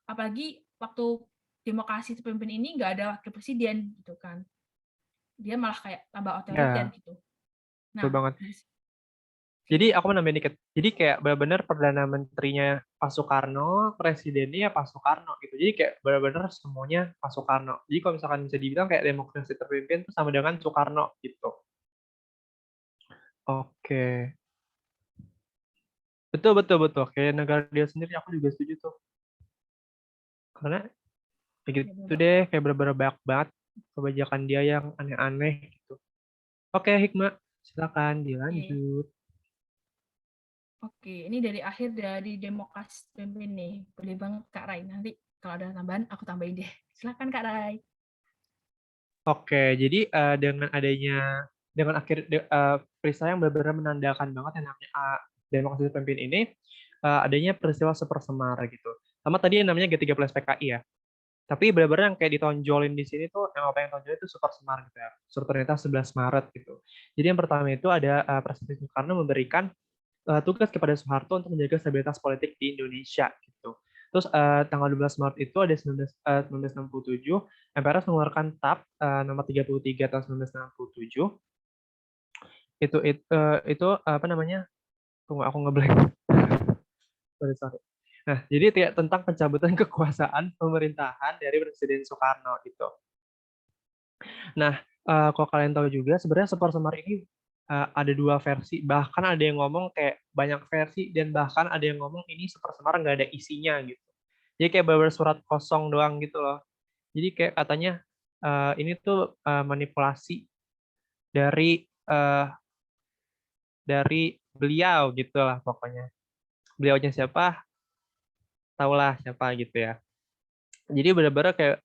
Apalagi waktu demokrasi terpimpin ini nggak ada wakil presiden gitu kan. Dia malah kayak tambah otoriter Ya, gitu. betul Nah, banget. Jadi aku mau nambahin dikit. Jadi kayak benar-benar Perdana Menterinya Pak Soekarno, Presidennya Pak Soekarno gitu. Jadi kayak benar-benar semuanya Pak Soekarno. Jadi kalau misalkan bisa dibilang kayak demokrasi terpimpin itu sama dengan Soekarno gitu. Oke. Betul, betul, betul. Kayak negara dia sendiri aku juga setuju tuh. Karena kayak gitu deh, kayak benar-benar banyak banget kebijakan dia yang aneh-aneh gitu. Oke, Hikmah, silakan dilanjut. Oke, ini dari akhir dari demokrasi terpimpin nih. Boleh banget Kak Rai. Nanti kalau ada tambahan, aku tambahin deh. Silakan Kak Rai. Oke, jadi dengan peristiwa yang benar-benar menandakan banget yang namanya demokrasi terpimpin ini, adanya peristiwa Super Semar gitu. Sama tadi yang namanya G13 PKI ya. Tapi benar-benar yang kayak ditonjolin di sini tuh, yang apa yang tonjolin itu Super Semar gitu ya. Surat perintah 11 Maret gitu. Jadi yang pertama itu ada Presiden Soekarno memberikan tugas kepada Soeharto untuk menjaga stabilitas politik di Indonesia gitu. Terus tanggal 12 Maret itu ada 1967, MPRS mengeluarkan TAP nomor 33 tahun 1967. Itu apa namanya? Tunggu aku ngeblank. Sorry. Nah, jadi tentang pencabutan kekuasaan pemerintahan dari Presiden Soekarno gitu. Nah, kalau kalian tahu juga sebenarnya Super Semar ini ada dua versi, bahkan ada yang ngomong kayak banyak versi, dan bahkan ada yang ngomong ini Super Semar nggak ada isinya gitu. Jadi kayak beber surat kosong doang gitu loh. Jadi kayak katanya ini tuh manipulasi dari beliau gitu lah pokoknya. Beliaunya siapa? Taulah siapa gitu ya. Jadi benar-benar kayak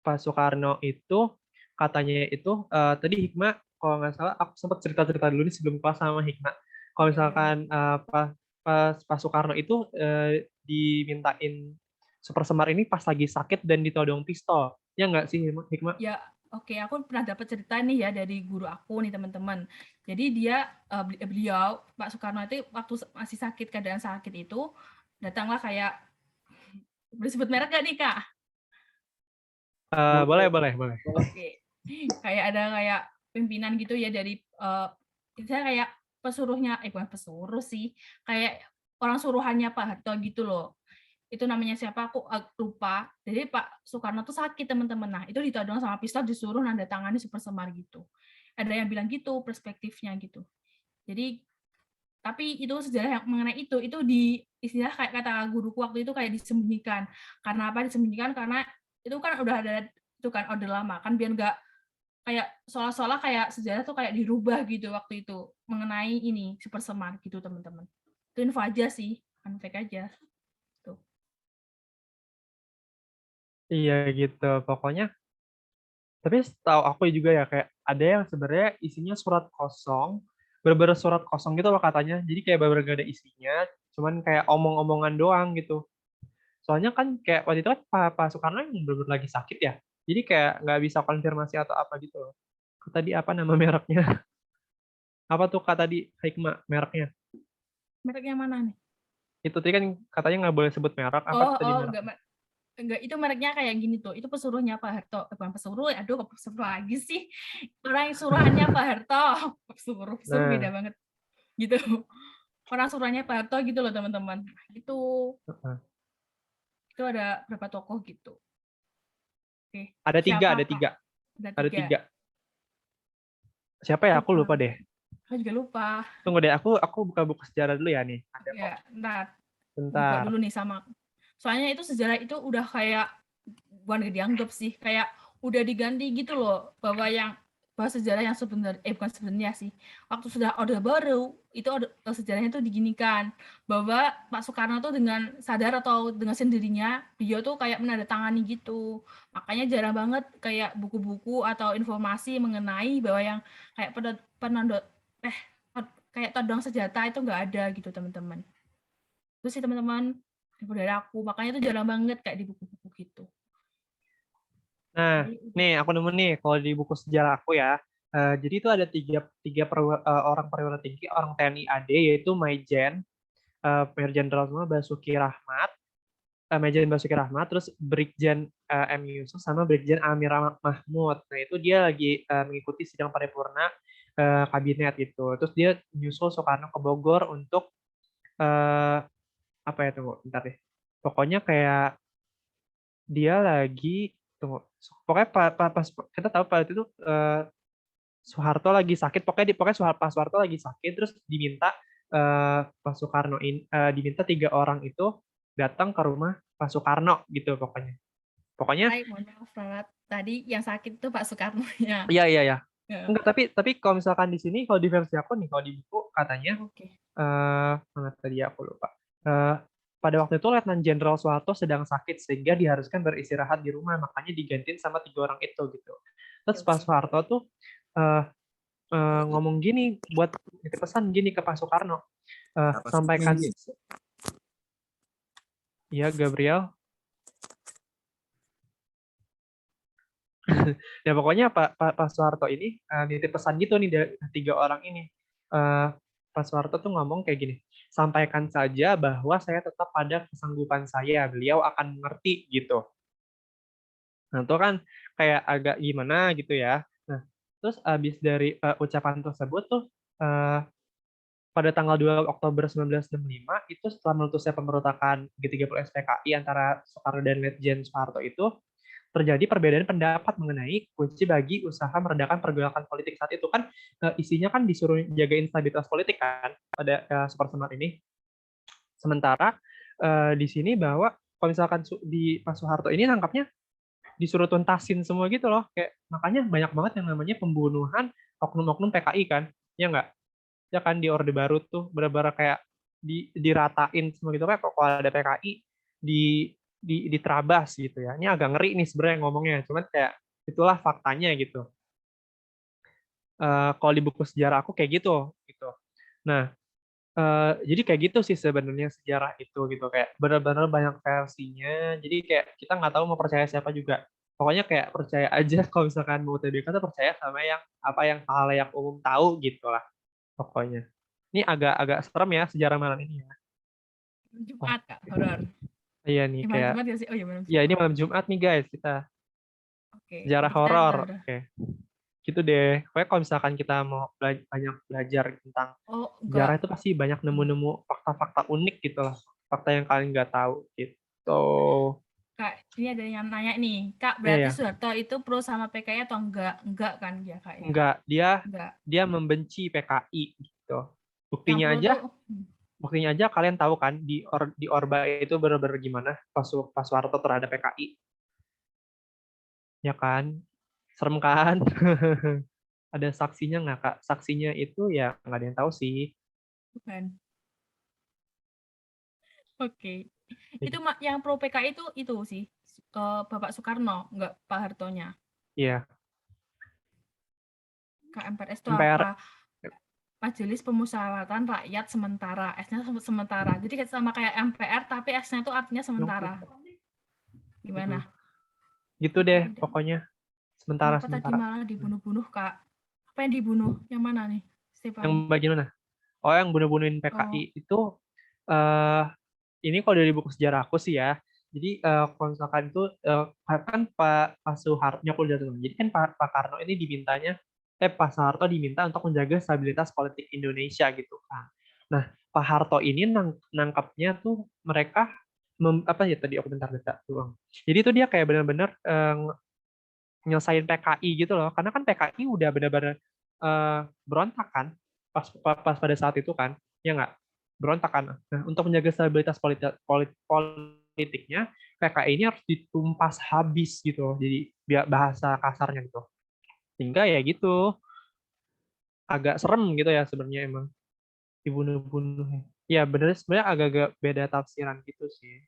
Pak Soekarno itu katanya itu tadi Hikmah kalau nggak salah aku sempat cerita-cerita dulu nih sebelum kelas sama Hikmah. Kalau misalkan Pak Soekarno itu dimintain Super Semar ini pas lagi sakit dan ditodong pistol. Ya nggak sih Hikmah? Ya, oke, aku pernah dapat cerita nih ya dari guru aku nih teman-teman. Jadi beliau Pak Soekarno itu waktu masih sakit, keadaan sakit itu datanglah kayak disebut merek nggak nih Kak? Boleh. Oke. Kayak ada kayak pimpinan gitu ya dari saya kayak pesuruhnya, bukan pesuruh sih, kayak orang suruhannya Pak Harto gitu loh. Itu namanya siapa aku lupa. Jadi Pak Soekarno tuh sakit teman-teman. Nah, itu ditodong sama pistol disuruh nanda tangani Super Semar gitu. Ada yang bilang gitu perspektifnya gitu. Jadi tapi itu sejarah yang mengenai itu di istilah kayak kata guruku waktu itu kayak disembunyikan. Karena apa disembunyikan? Karena itu kan udah ada itu kan orde lama kan biar nggak kayak seolah-olah kayak sejarah tuh kayak dirubah gitu waktu itu mengenai ini Super Semar gitu teman-teman. Itu info aja sih, fun fact aja. Tuh. Iya gitu. Pokoknya tapi setahu aku juga ya kayak ada yang sebenarnya isinya surat kosong, bener-bener surat kosong gitu loh katanya. Jadi kayak bener-bener gak ada isinya, cuman kayak omong-omongan doang gitu. Soalnya kan kayak waktu itu kan Pak Soekarno yang bener-bener lagi sakit ya. Jadi kayak nggak bisa konfirmasi atau apa gitu loh. Tadi apa nama mereknya? Apa tuh kata tadi Hikmah mereknya? Mereknya mana nih? Itu tadi kan katanya nggak boleh sebut merek. Apa tadi mereknya? Enggak, itu mereknya kayak gini tuh. Itu pesuruhnya Pak Harto. Bukan pesuruh, aduh kok pesuruh lagi sih. Orang yang suruhannya Pak Harto. Pesuruh beda Nah, banget. Gitu. Orang suruhannya Pak Harto gitu loh teman-teman. Itu ada berapa tokoh gitu. Oke. ada tiga. Siapa, Kak? Ada Ada tiga. tiga. Siapa ya? Aku lupa deh. Aku juga lupa. Tunggu deh, aku buka buku sejarah dulu ya nih. Ada kok. Ya, ntar buka Bentar. dulu nih sama. Soalnya itu sejarah itu udah kayak bukan dianggap sih, kayak udah diganti gitu loh, bahwa sejarah yang sebenarnya bukan sebenarnya sih. Waktu sudah Orde Baru, itu sejarahnya tuh diginikan bahwa Pak Soekarno tuh dengan sadar atau dengan sendirinya beliau tuh kayak menandatangani gitu. Makanya jarang banget kayak buku-buku atau informasi mengenai bahwa yang kayak kayak todong senjata itu nggak ada gitu teman-teman. Terus sih teman-teman dari aku, makanya itu jarang banget kayak di buku-buku gitu. Nah, nih aku nemu nih kalau di buku sejarah aku ya. Jadi itu ada orang perwira tinggi, orang TNI AD, yaitu Maijen, Major Jenderal semua Basuki Rahmat, Maijen Basuki Rahmat, terus Brigjen M. Yusuf, sama Brigjen Amir Mahmud. Nah, itu dia lagi mengikuti sidang paripurna kabinet itu. Terus dia nyusul Soekarno ke Bogor untuk apa ya, tunggu, bentar deh. Pokoknya kayak dia lagi, tunggu, pokoknya pas kita tahu pada itu Soeharto lagi sakit, pokoknya Pak Soeharto lagi sakit, terus diminta Pak Soekarno diminta 3 orang itu datang ke rumah Pak Soekarno gitu pokoknya Mohon maaf banget. Tadi yang sakit itu Pak Soekarno-nya. iya Ya. enggak, tapi kalau misalkan di sini, kalau di versi aku nih, kalau di buku katanya Oke. mana tadi aku lupa. Pada waktu itu Letnan Jenderal Soeharto sedang sakit sehingga diharuskan beristirahat di rumah, makanya digantiin sama 3 orang itu gitu. Terus Pak Soeharto tuh ngomong gini, buat nitip pesan gini ke Pak Soekarno, sampaikan, ya Gabriel. Ya pokoknya Pak Soeharto ini nitip pesan gitu nih dari 3 orang ini. Pak Soeharto tuh ngomong kayak gini, sampaikan saja bahwa saya tetap pada kesanggupan saya, beliau akan mengerti gitu. Nah itu kan kayak agak gimana gitu ya. Nah terus abis dari ucapan tersebut tuh pada tanggal 2 Oktober 1965 itu setelah meletusnya pemberontakan G30 SPKI antara Soekarno dan Letjen Soeharto itu, terjadi perbedaan pendapat mengenai kunci bagi usaha meredakan pergolakan politik saat itu kan. Isinya kan disuruh jagain stabilitas politik kan pada Super Semar ini. Sementara di sini bahwa kalau misalkan di Pak Soeharto ini nangkapnya disuruh tuntasin semua gitu loh, kayak makanya banyak banget yang namanya pembunuhan oknum-oknum PKI kan, ya nggak? Ya kan di Orde Baru tuh benar-benar kayak diratain semua gitu, kayak kalau ada PKI diterabas gitu ya. Ini agak ngeri nih sebenarnya ngomongnya, cuman kayak itulah faktanya gitu. Kalau di buku sejarah aku kayak gitu. Nah, jadi kayak gitu sih sebenarnya sejarah itu gitu, kayak benar-benar banyak versinya. Jadi kayak kita nggak tahu mau percaya siapa juga. Pokoknya kayak percaya aja kalau misalkan mau UTBK tuh percaya sama yang apa yang halayak umum tahu gitu lah pokoknya. Ini agak serem ya sejarah malam ini ya. Jumat, Kak, horor. Iya nih Malam kayak, Jumat ya sih? Oh iya malam ya ini Jumat. malam Jumat nih guys, kita Oke, sejarah jadi kita horor. udah. Oke. Gitu deh. Pokoknya kalau misalkan kita mau banyak belajar tentang Oh, sejarah enggak. itu pasti banyak nemu-nemu fakta-fakta unik gitu lah. Fakta yang kalian nggak tahu gitu. Kak, ini ada yang nanya nih. Kak, Iya berarti ya. Soeharto itu pro sama PKI atau enggak? Enggak kan ya, Kak ya? Enggak, Enggak. dia membenci PKI gitu. Yang pro tuh Buktinya aja kalian tahu kan di Orba itu benar-benar gimana pas Soeharto terhadap PKI. Ya kan? Serem kan? Ada saksinya nggak, Kak? Saksinya itu ya nggak ada yang tahu sih. bukan. Oke. Itu yang pro PKI itu sih Bapak Soekarno, enggak Pak Hartonya. Iya. KMPRS itu MPR, apa? Majelis Pemusyawaratan Rakyat Sementara. S-nya sementara. Jadi sama kayak MPR tapi S-nya itu artinya sementara. Gimana? gitu deh pokoknya. Sementara. Tadi malah dibunuh-bunuh, Kak? Apa yang dibunuh? Yang mana nih, Stefan? Yang bagian mana? Oh, yang bunuh-bunuhin PKI itu ini kalau dari buku sejarah aku sih ya. Jadi kalau misalkan itu kan Pak Soeharto nyokul jatuh. Jadi kan Pak Karno ini Pak Soeharto diminta untuk menjaga stabilitas politik Indonesia gitu kan. Nah, Pak Harto ini nangkapnya tuh mereka apa ya tadi aku bentar doang. Jadi itu dia kayak benar-benar nyelesain PKI gitu loh. Karena kan PKI udah benar-benar berontak kan. pas pada saat itu kan, ya nggak? Berontak kan. Nah, untuk menjaga stabilitas politiknya, PKI ini harus ditumpas habis gitu. Jadi bahasa kasarnya gitu. Sehingga ya gitu, agak serem gitu ya sebenarnya emang dibunuh-bunuh. Ya bener sebenarnya agak-agak beda tafsiran gitu sih.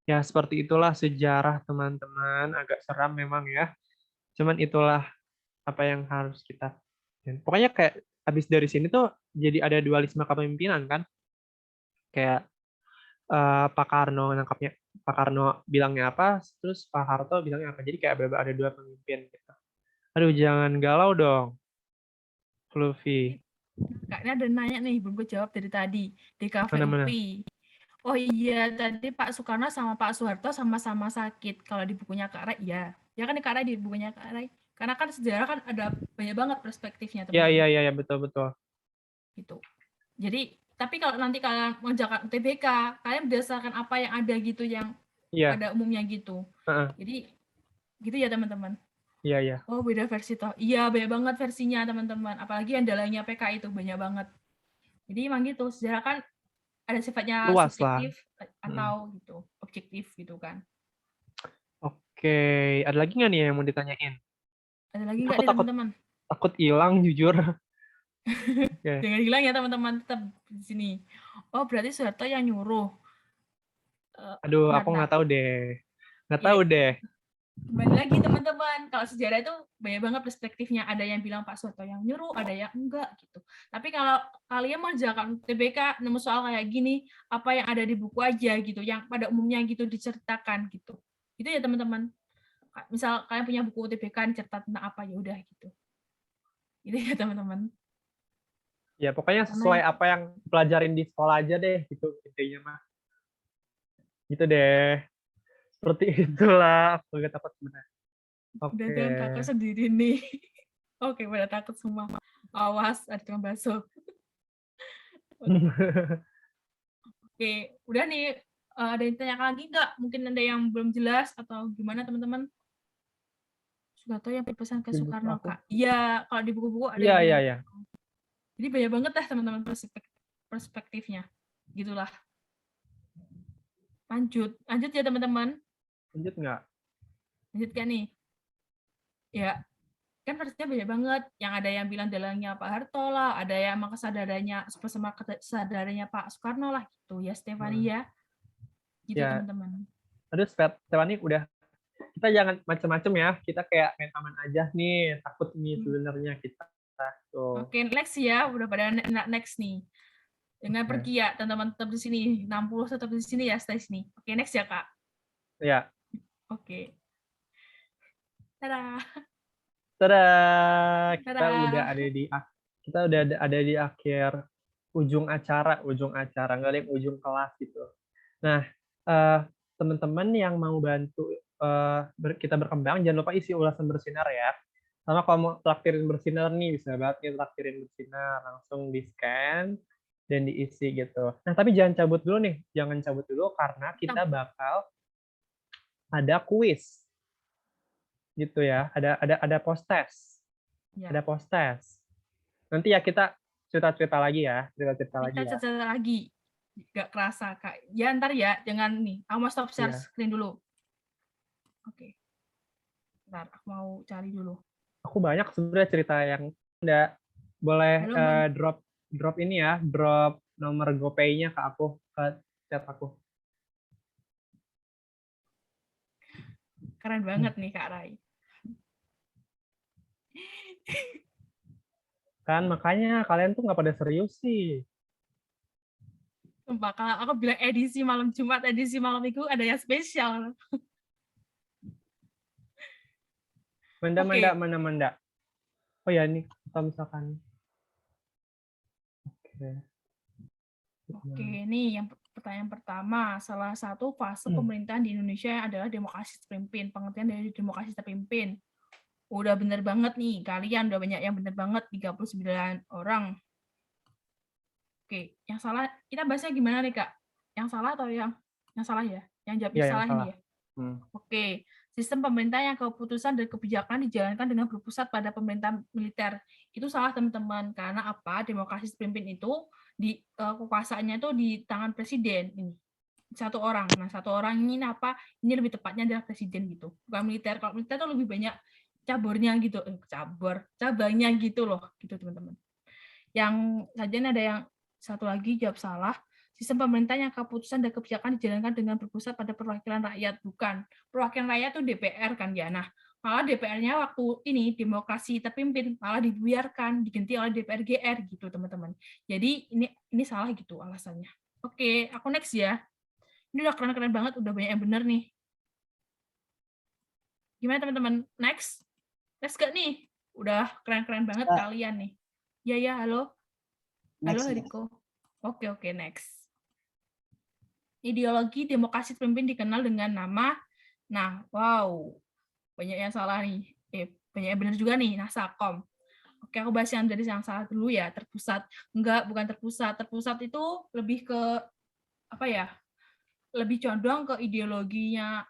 Ya seperti itulah sejarah teman-teman, agak seram memang ya. Cuman itulah apa yang harus kita. Dan pokoknya kayak habis dari sini tuh jadi ada dualisme kepemimpinan kan. Kayak Pak Karno nangkapnya, Pak Karno bilangnya apa, terus Pak Harto bilangnya apa. Jadi kayak ada dua pemimpin gitu. Aduh jangan galau dong, Fluffy. Kak, ini ada nanya nih, belum gue jawab dari tadi. DKVUP. Mana-mana. Oh iya, tadi Pak Soekarno sama Pak Soeharto sama-sama sakit. Kalau di bukunya Kak Rai, iya. Ya kan di Kak Rai, di bukunya Kak Rai. Karena kan sejarah kan ada banyak banget perspektifnya, teman-teman. Iya, betul. Gitu. Jadi, tapi kalau nanti kalian mengerjakan UTBK, kalian berdasarkan apa yang ada gitu, yang Iya, pada umumnya gitu. heeh. Jadi, gitu ya teman-teman. Iya. Oh, beda versi toh. Iya, banyak banget versinya teman-teman. Apalagi yang dalangnya PK itu banyak banget. Jadi emang gitu, sejarah kan ada sifatnya Luas lah. subjektif atau gitu, objektif gitu kan. Oke, ada lagi nggak nih yang mau ditanyain? Ada lagi nggak Aku nih teman-teman? takut hilang jujur. Oke. Jangan hilang ya teman-teman, tetap di sini. Oh, berarti Soeharto yang nyuruh. Aduh, aku Bentar. nggak tahu deh. Nggak Ya, tahu deh. kembali lagi teman-teman, kalau sejarah itu banyak banget perspektifnya. Ada yang bilang Pak Soeharto yang nyuruh, ada yang enggak gitu. Tapi kalau kalian mengerjakan TBK nemu soal kayak gini, apa yang ada di buku aja gitu, yang pada umumnya gitu diceritakan gitu. Gitu ya teman-teman. Misal kalian punya buku TBK cerita tentang apa, ya udah gitu. Gitu ya teman-teman. Ya, pokoknya Karena sesuai apa yang pelajarin di sekolah aja deh, gitu intinya mah. Gitu deh. Seperti itulah. Aku agak takut sebenarnya. udah Oke. jangan kakak sendiri nih. Oke, pada takut semua. Awas, ada tukang bakso. Oke, udah nih. Ada yang tanya lagi nggak? Mungkin ada yang belum jelas atau gimana teman-teman? Soeharto yang berpesan ke Di buku Soekarno, aku. Kak. Iya, kalau di buku-buku ada Iya. yang bilang. Jadi banyak banget lah teman-teman perspektifnya. Gitulah. Lanjut ya teman-teman. Lanjut nggak? Lanjut kan nih? Ya, kan versinya banyak banget. Yang ada yang bilang dalangnya Pak Harto lah, ada yang emang kesadarannya Pak Soekarno lah gitu ya, Stefani ya. Gitu Ya. teman-teman. Aduh, Stefani udah. Kita jangan macam-macam ya. Kita kayak main aman aja nih. Takut nih sebenarnya kita. Tuh. Oke, next ya. Udah pada next nih. Jangan pergi ya, teman-teman tetap di sini. 60 tetap di sini ya, stay sini. Oke, next ya, Kak. Ya. Oke. Dadah. Tada, kita Dadah. udah ada di akhir ujung acara, nggak ada yang ujung kelas gitu. Nah, teman-teman yang mau bantu kita berkembang, jangan lupa isi ulasan bersinar ya. Sama kalau mau traktirin bersinar nih, bisa banget nih traktirin bersinar, langsung di scan dan diisi gitu. Nah, tapi jangan cabut dulu nih, karena kita bakal ada kuis. Gitu ya, ada post test. Ya. Ada post test. Nanti ya kita cerita-cerita lagi ya, Kita cerita lagi. Gak kerasa, Kak. Ya, ntar ya, jangan nih. Aku mau stop share screen dulu. Oke. Ntar, aku mau cari dulu. Aku banyak sebenarnya cerita yang enggak boleh drop ini ya, drop nomor GoPay-nya ke aku, ke chat aku. Keren banget nih, Kak Rai. Kan makanya kalian tuh nggak pada serius sih. Sumpah, kalau aku bilang edisi malam Jumat, edisi malam Minggu, ada yang spesial. Menda. Oh ya, nih, atau misalkan. Oke, nih yang pertanyaan pertama. Salah satu fase pemerintahan di Indonesia adalah demokrasi terpimpin. Pengertian dari demokrasi terpimpin. Udah bener banget nih, kalian udah banyak yang bener banget, 39 orang. Oke, yang salah, kita bahasnya gimana nih, Kak? Yang salah atau yang salah ya? Yang jawabnya salah ini ya? Oke, sistem pemerintah yang keputusan dan kebijakan dijalankan dengan berpusat pada pemerintah militer. Itu salah teman-teman, karena apa? Demokrasi terpimpin itu kekuasaannya itu di tangan presiden ini. Satu orang. Nah, satu orang ini apa? Ini lebih tepatnya adalah presiden gitu. Bukan militer. Kalau militer itu lebih banyak caburnya gitu. Cabangnya gitu loh, gitu teman-teman. Yang saja ada yang satu lagi jawab salah. Sistem pemerintah yang keputusan dan kebijakan dijalankan dengan berpusat pada perwakilan rakyat. Bukan. Perwakilan rakyat itu DPR kan ya. Nah, malah DPR-nya waktu ini demokrasi terpimpin malah dibiarkan, diganti oleh DPR GR gitu teman-teman. Jadi ini salah gitu alasannya. Oke, aku next ya. Ini udah keren-keren banget, udah banyak yang bener nih. Gimana teman-teman? Next? Next gak nih? Udah keren-keren banget kalian nih. Ya, halo. Halo, Hariko. Oke, next. Ideologi demokrasi terpimpin dikenal dengan nama, nah, wow, banyak yang salah nih. Banyak yang benar juga nih, Nasakom. Oke, aku bahas yang dari yang salah dulu ya, terpusat. Enggak, bukan terpusat. Terpusat itu lebih ke, apa ya, lebih condong ke ideologinya,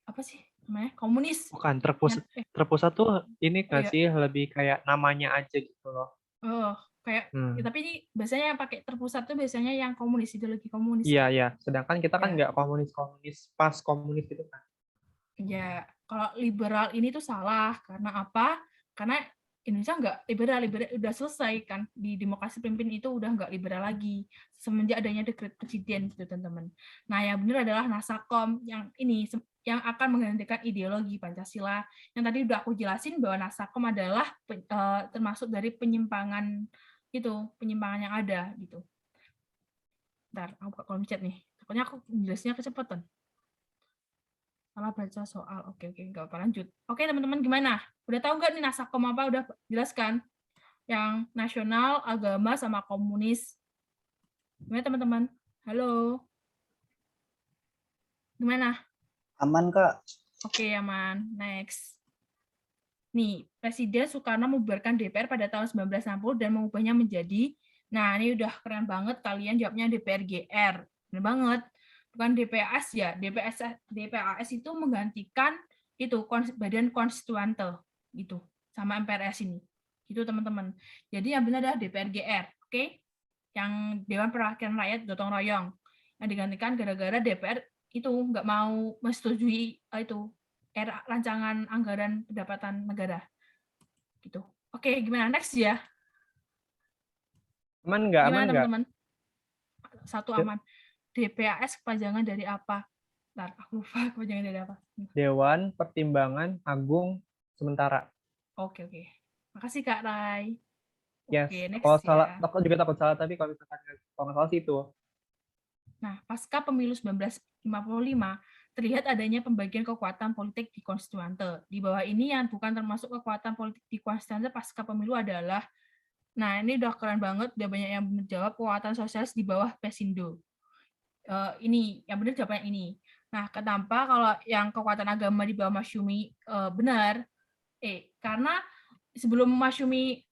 apa sih namanya, komunis. Bukan, terpusat tuh ini nggak iya. sih, lebih kayak namanya aja gitu loh. Oh, kayak, ya, tapi ini biasanya yang pakai terpusat tuh biasanya yang komunis, ideologi komunis. Iya. Sedangkan kita kan Ya. nggak komunis, pas komunis gitu kan. Ya, kalau liberal ini tuh salah. Karena apa? Karena Indonesia nggak liberal udah selesai kan. Di demokrasi pimpin itu udah nggak liberal lagi. Semenjak adanya dekret presiden gitu, teman-teman. Nah, yang benar adalah Nasakom yang ini yang akan menggantikan ideologi Pancasila. Yang tadi udah aku jelasin bahwa Nasakom adalah termasuk dari penyimpangan yang ada gitu. Bentar, aku buka kolom chat nih. Pokoknya aku jelasnya kecepatan. Salah baca soal. Oke, nggak apa lanjut. Oke, teman-teman gimana? Udah tahu nggak nih Nasakom apa? Udah jelaskan? Yang nasional, agama, sama komunis. Gimana teman-teman? Halo? Gimana? Aman, Kak. Oke, aman. Next. Nih, Presiden Soekarno membubarkan DPR pada tahun 1960 dan mengubahnya menjadi, nah ini udah keren banget kalian jawabnya DPR GR. Bener banget. Bukan DPAS ya. DPAS itu menggantikan itu Badan Konstituante gitu sama MPRS ini. Gitu teman-teman. Jadi yang benar adalah DPR GR, oke? Yang Dewan Perwakilan Rakyat gotong royong. Yang digantikan gara-gara DPR itu nggak mau menyetujui itu rancangan anggaran pendapatan negara gitu. Oke, gimana next ya? Aman nggak? Gimana teman-teman? Satu aman. DPAS kepanjangan dari apa? Bentar, aku lupa kepanjangan dari apa. Dewan Pertimbangan Agung Sementara. Oke. Makasih Kak Rai. Yes. Oke, next Kalau ya. salah, aku juga takut salah, tapi kalau misalkan kalau nggak salah sih itu. Nah, pasca pemilu 1955, terlihat adanya pembagian kekuatan politik di konstituante. Di bawah ini yang bukan termasuk kekuatan politik di konstituante pasca pemilu adalah, nah ini udah keren banget, udah banyak yang menjawab kekuatan sosialis di bawah Pesindo. Ini, yang benar jawabannya ini. Nah, kenapa kalau yang kekuatan agama di bawah Masyumi benar? Karena sebelum Masyumi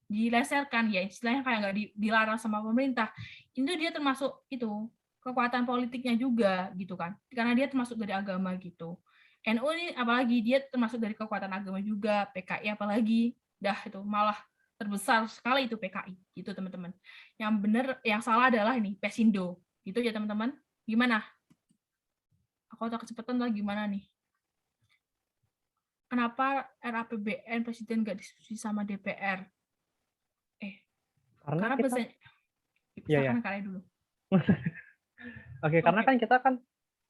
dileserkan ya, istilahnya kayak nggak dilarang sama pemerintah, itu dia termasuk itu kekuatan politiknya juga gitu kan, karena dia termasuk dari agama gitu. NU ini apalagi dia termasuk dari kekuatan agama juga, PKI apalagi, itu malah terbesar sekali itu PKI gitu teman-teman. Yang benar, yang salah adalah ini Pesindo gitu ya teman-teman. Gimana? Aku tak kecepatan lagi gimana nih? Kenapa RAPBN presiden nggak disetujui sama DPR? Karena kita, silakan kalian dulu. Oke, karena kan kita kan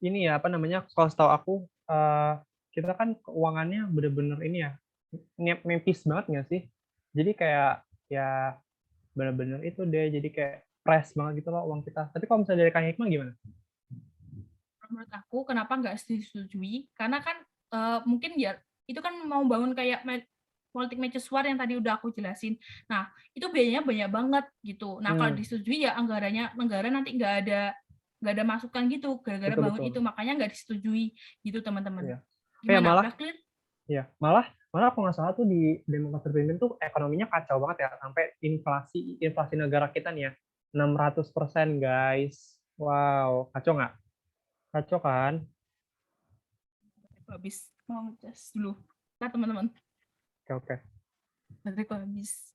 ini ya, apa namanya, kalau setahu aku kita kan keuangannya bener-bener ini ya, nipis banget nggak sih? Jadi kayak ya bener-bener itu deh, jadi kayak press banget gitu loh uang kita. Tapi kalau misalnya dari Kang Hikmah gimana? Menurut aku kenapa nggak disetujui? Karena kan mungkin ya itu kan mau bangun kayak politik mercusuar yang tadi udah aku jelasin. Nah, itu biayanya banyak banget gitu. Nah, kalau disetujui ya anggarannya negara nanti nggak ada masukan gitu gara-gara bangun itu, makanya nggak disetujui gitu teman-teman. Gimana? Udah clear? Ya, malah aku nggak salah tuh di demokrasi terpimpin tuh ekonominya kacau banget ya, sampai inflasi negara kita nih ya 600% guys. Wow, kacau nggak? Kacau kan? Habis mau ngecas dulu. Nah, teman-teman. Oke. Bateraiku habis.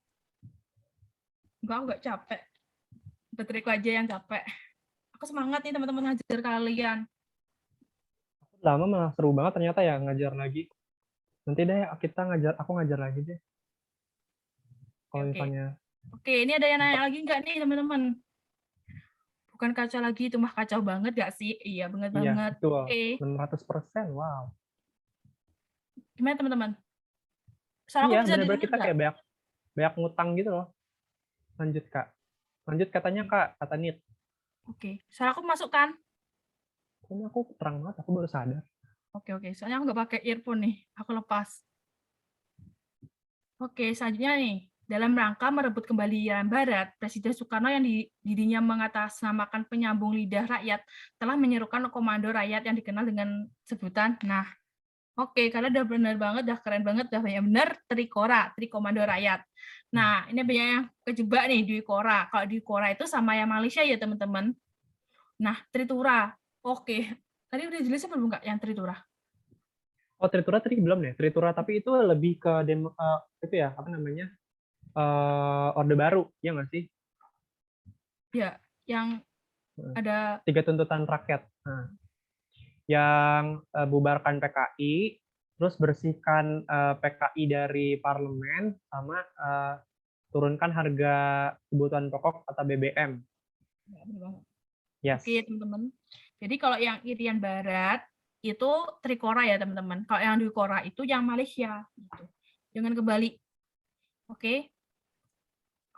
Enggak, aku nggak capek. Bateraiku aja yang capek. Aku semangat nih teman-teman ngajar kalian. Lama malah seru banget ternyata ya ngajar lagi. Nanti deh aku ngajar lagi deh. Kalau Oke. misalnya Oke, ini ada yang nanya lagi nggak nih teman-teman? Bukan kacau lagi, itu mah kacau banget gak sih? Iya, banget iya, banget. betul. Oke, 600%. Wow. gimana teman-teman? Soalnya aku Iya, bisa benar-benar didengar kita nggak? kayak banyak ngutang gitu loh. Lanjut, Kak. Lanjut katanya, Kak. Kata Nit. Oke, suara aku masuk kan? Ini aku terang banget, aku baru sadar. Oke, soalnya aku nggak pakai earphone nih, aku lepas. Oke, selanjutnya nih. Dalam rangka merebut kembali Irian Barat, Presiden Soekarno yang dirinya mengatasnamakan penyambung lidah rakyat telah menyerukan komando rakyat yang dikenal dengan sebutan, nah, oke, kalian udah benar banget, udah keren banget, udah banyak bener, Trikora, Trikomando Rakyat. Nah, ini banyak yang kejebak nih, Dwi Kora. Kalau Dwi Kora itu sama yang Malaysia ya, teman-teman. Nah, Tritura. Oke, tadi udah jelasin belum nggak yang Tritura? Oh, Tritura tadi belum ya? Tritura tapi itu lebih ke itu ya, apa namanya? Orde Baru, ya nggak sih? Ya, yang ada 3 tuntutan rakyat. Nah, yang bubarkan PKI, terus bersihkan PKI dari parlemen, sama turunkan harga kebutuhan pokok atau BBM. ya, bener banget. Yes. Oke, teman-teman. Jadi kalau yang Irian Barat itu Trikora ya, teman-teman. Kalau yang Dwi Kora itu yang Malaysia gitu. Jangan kebalik. Oke.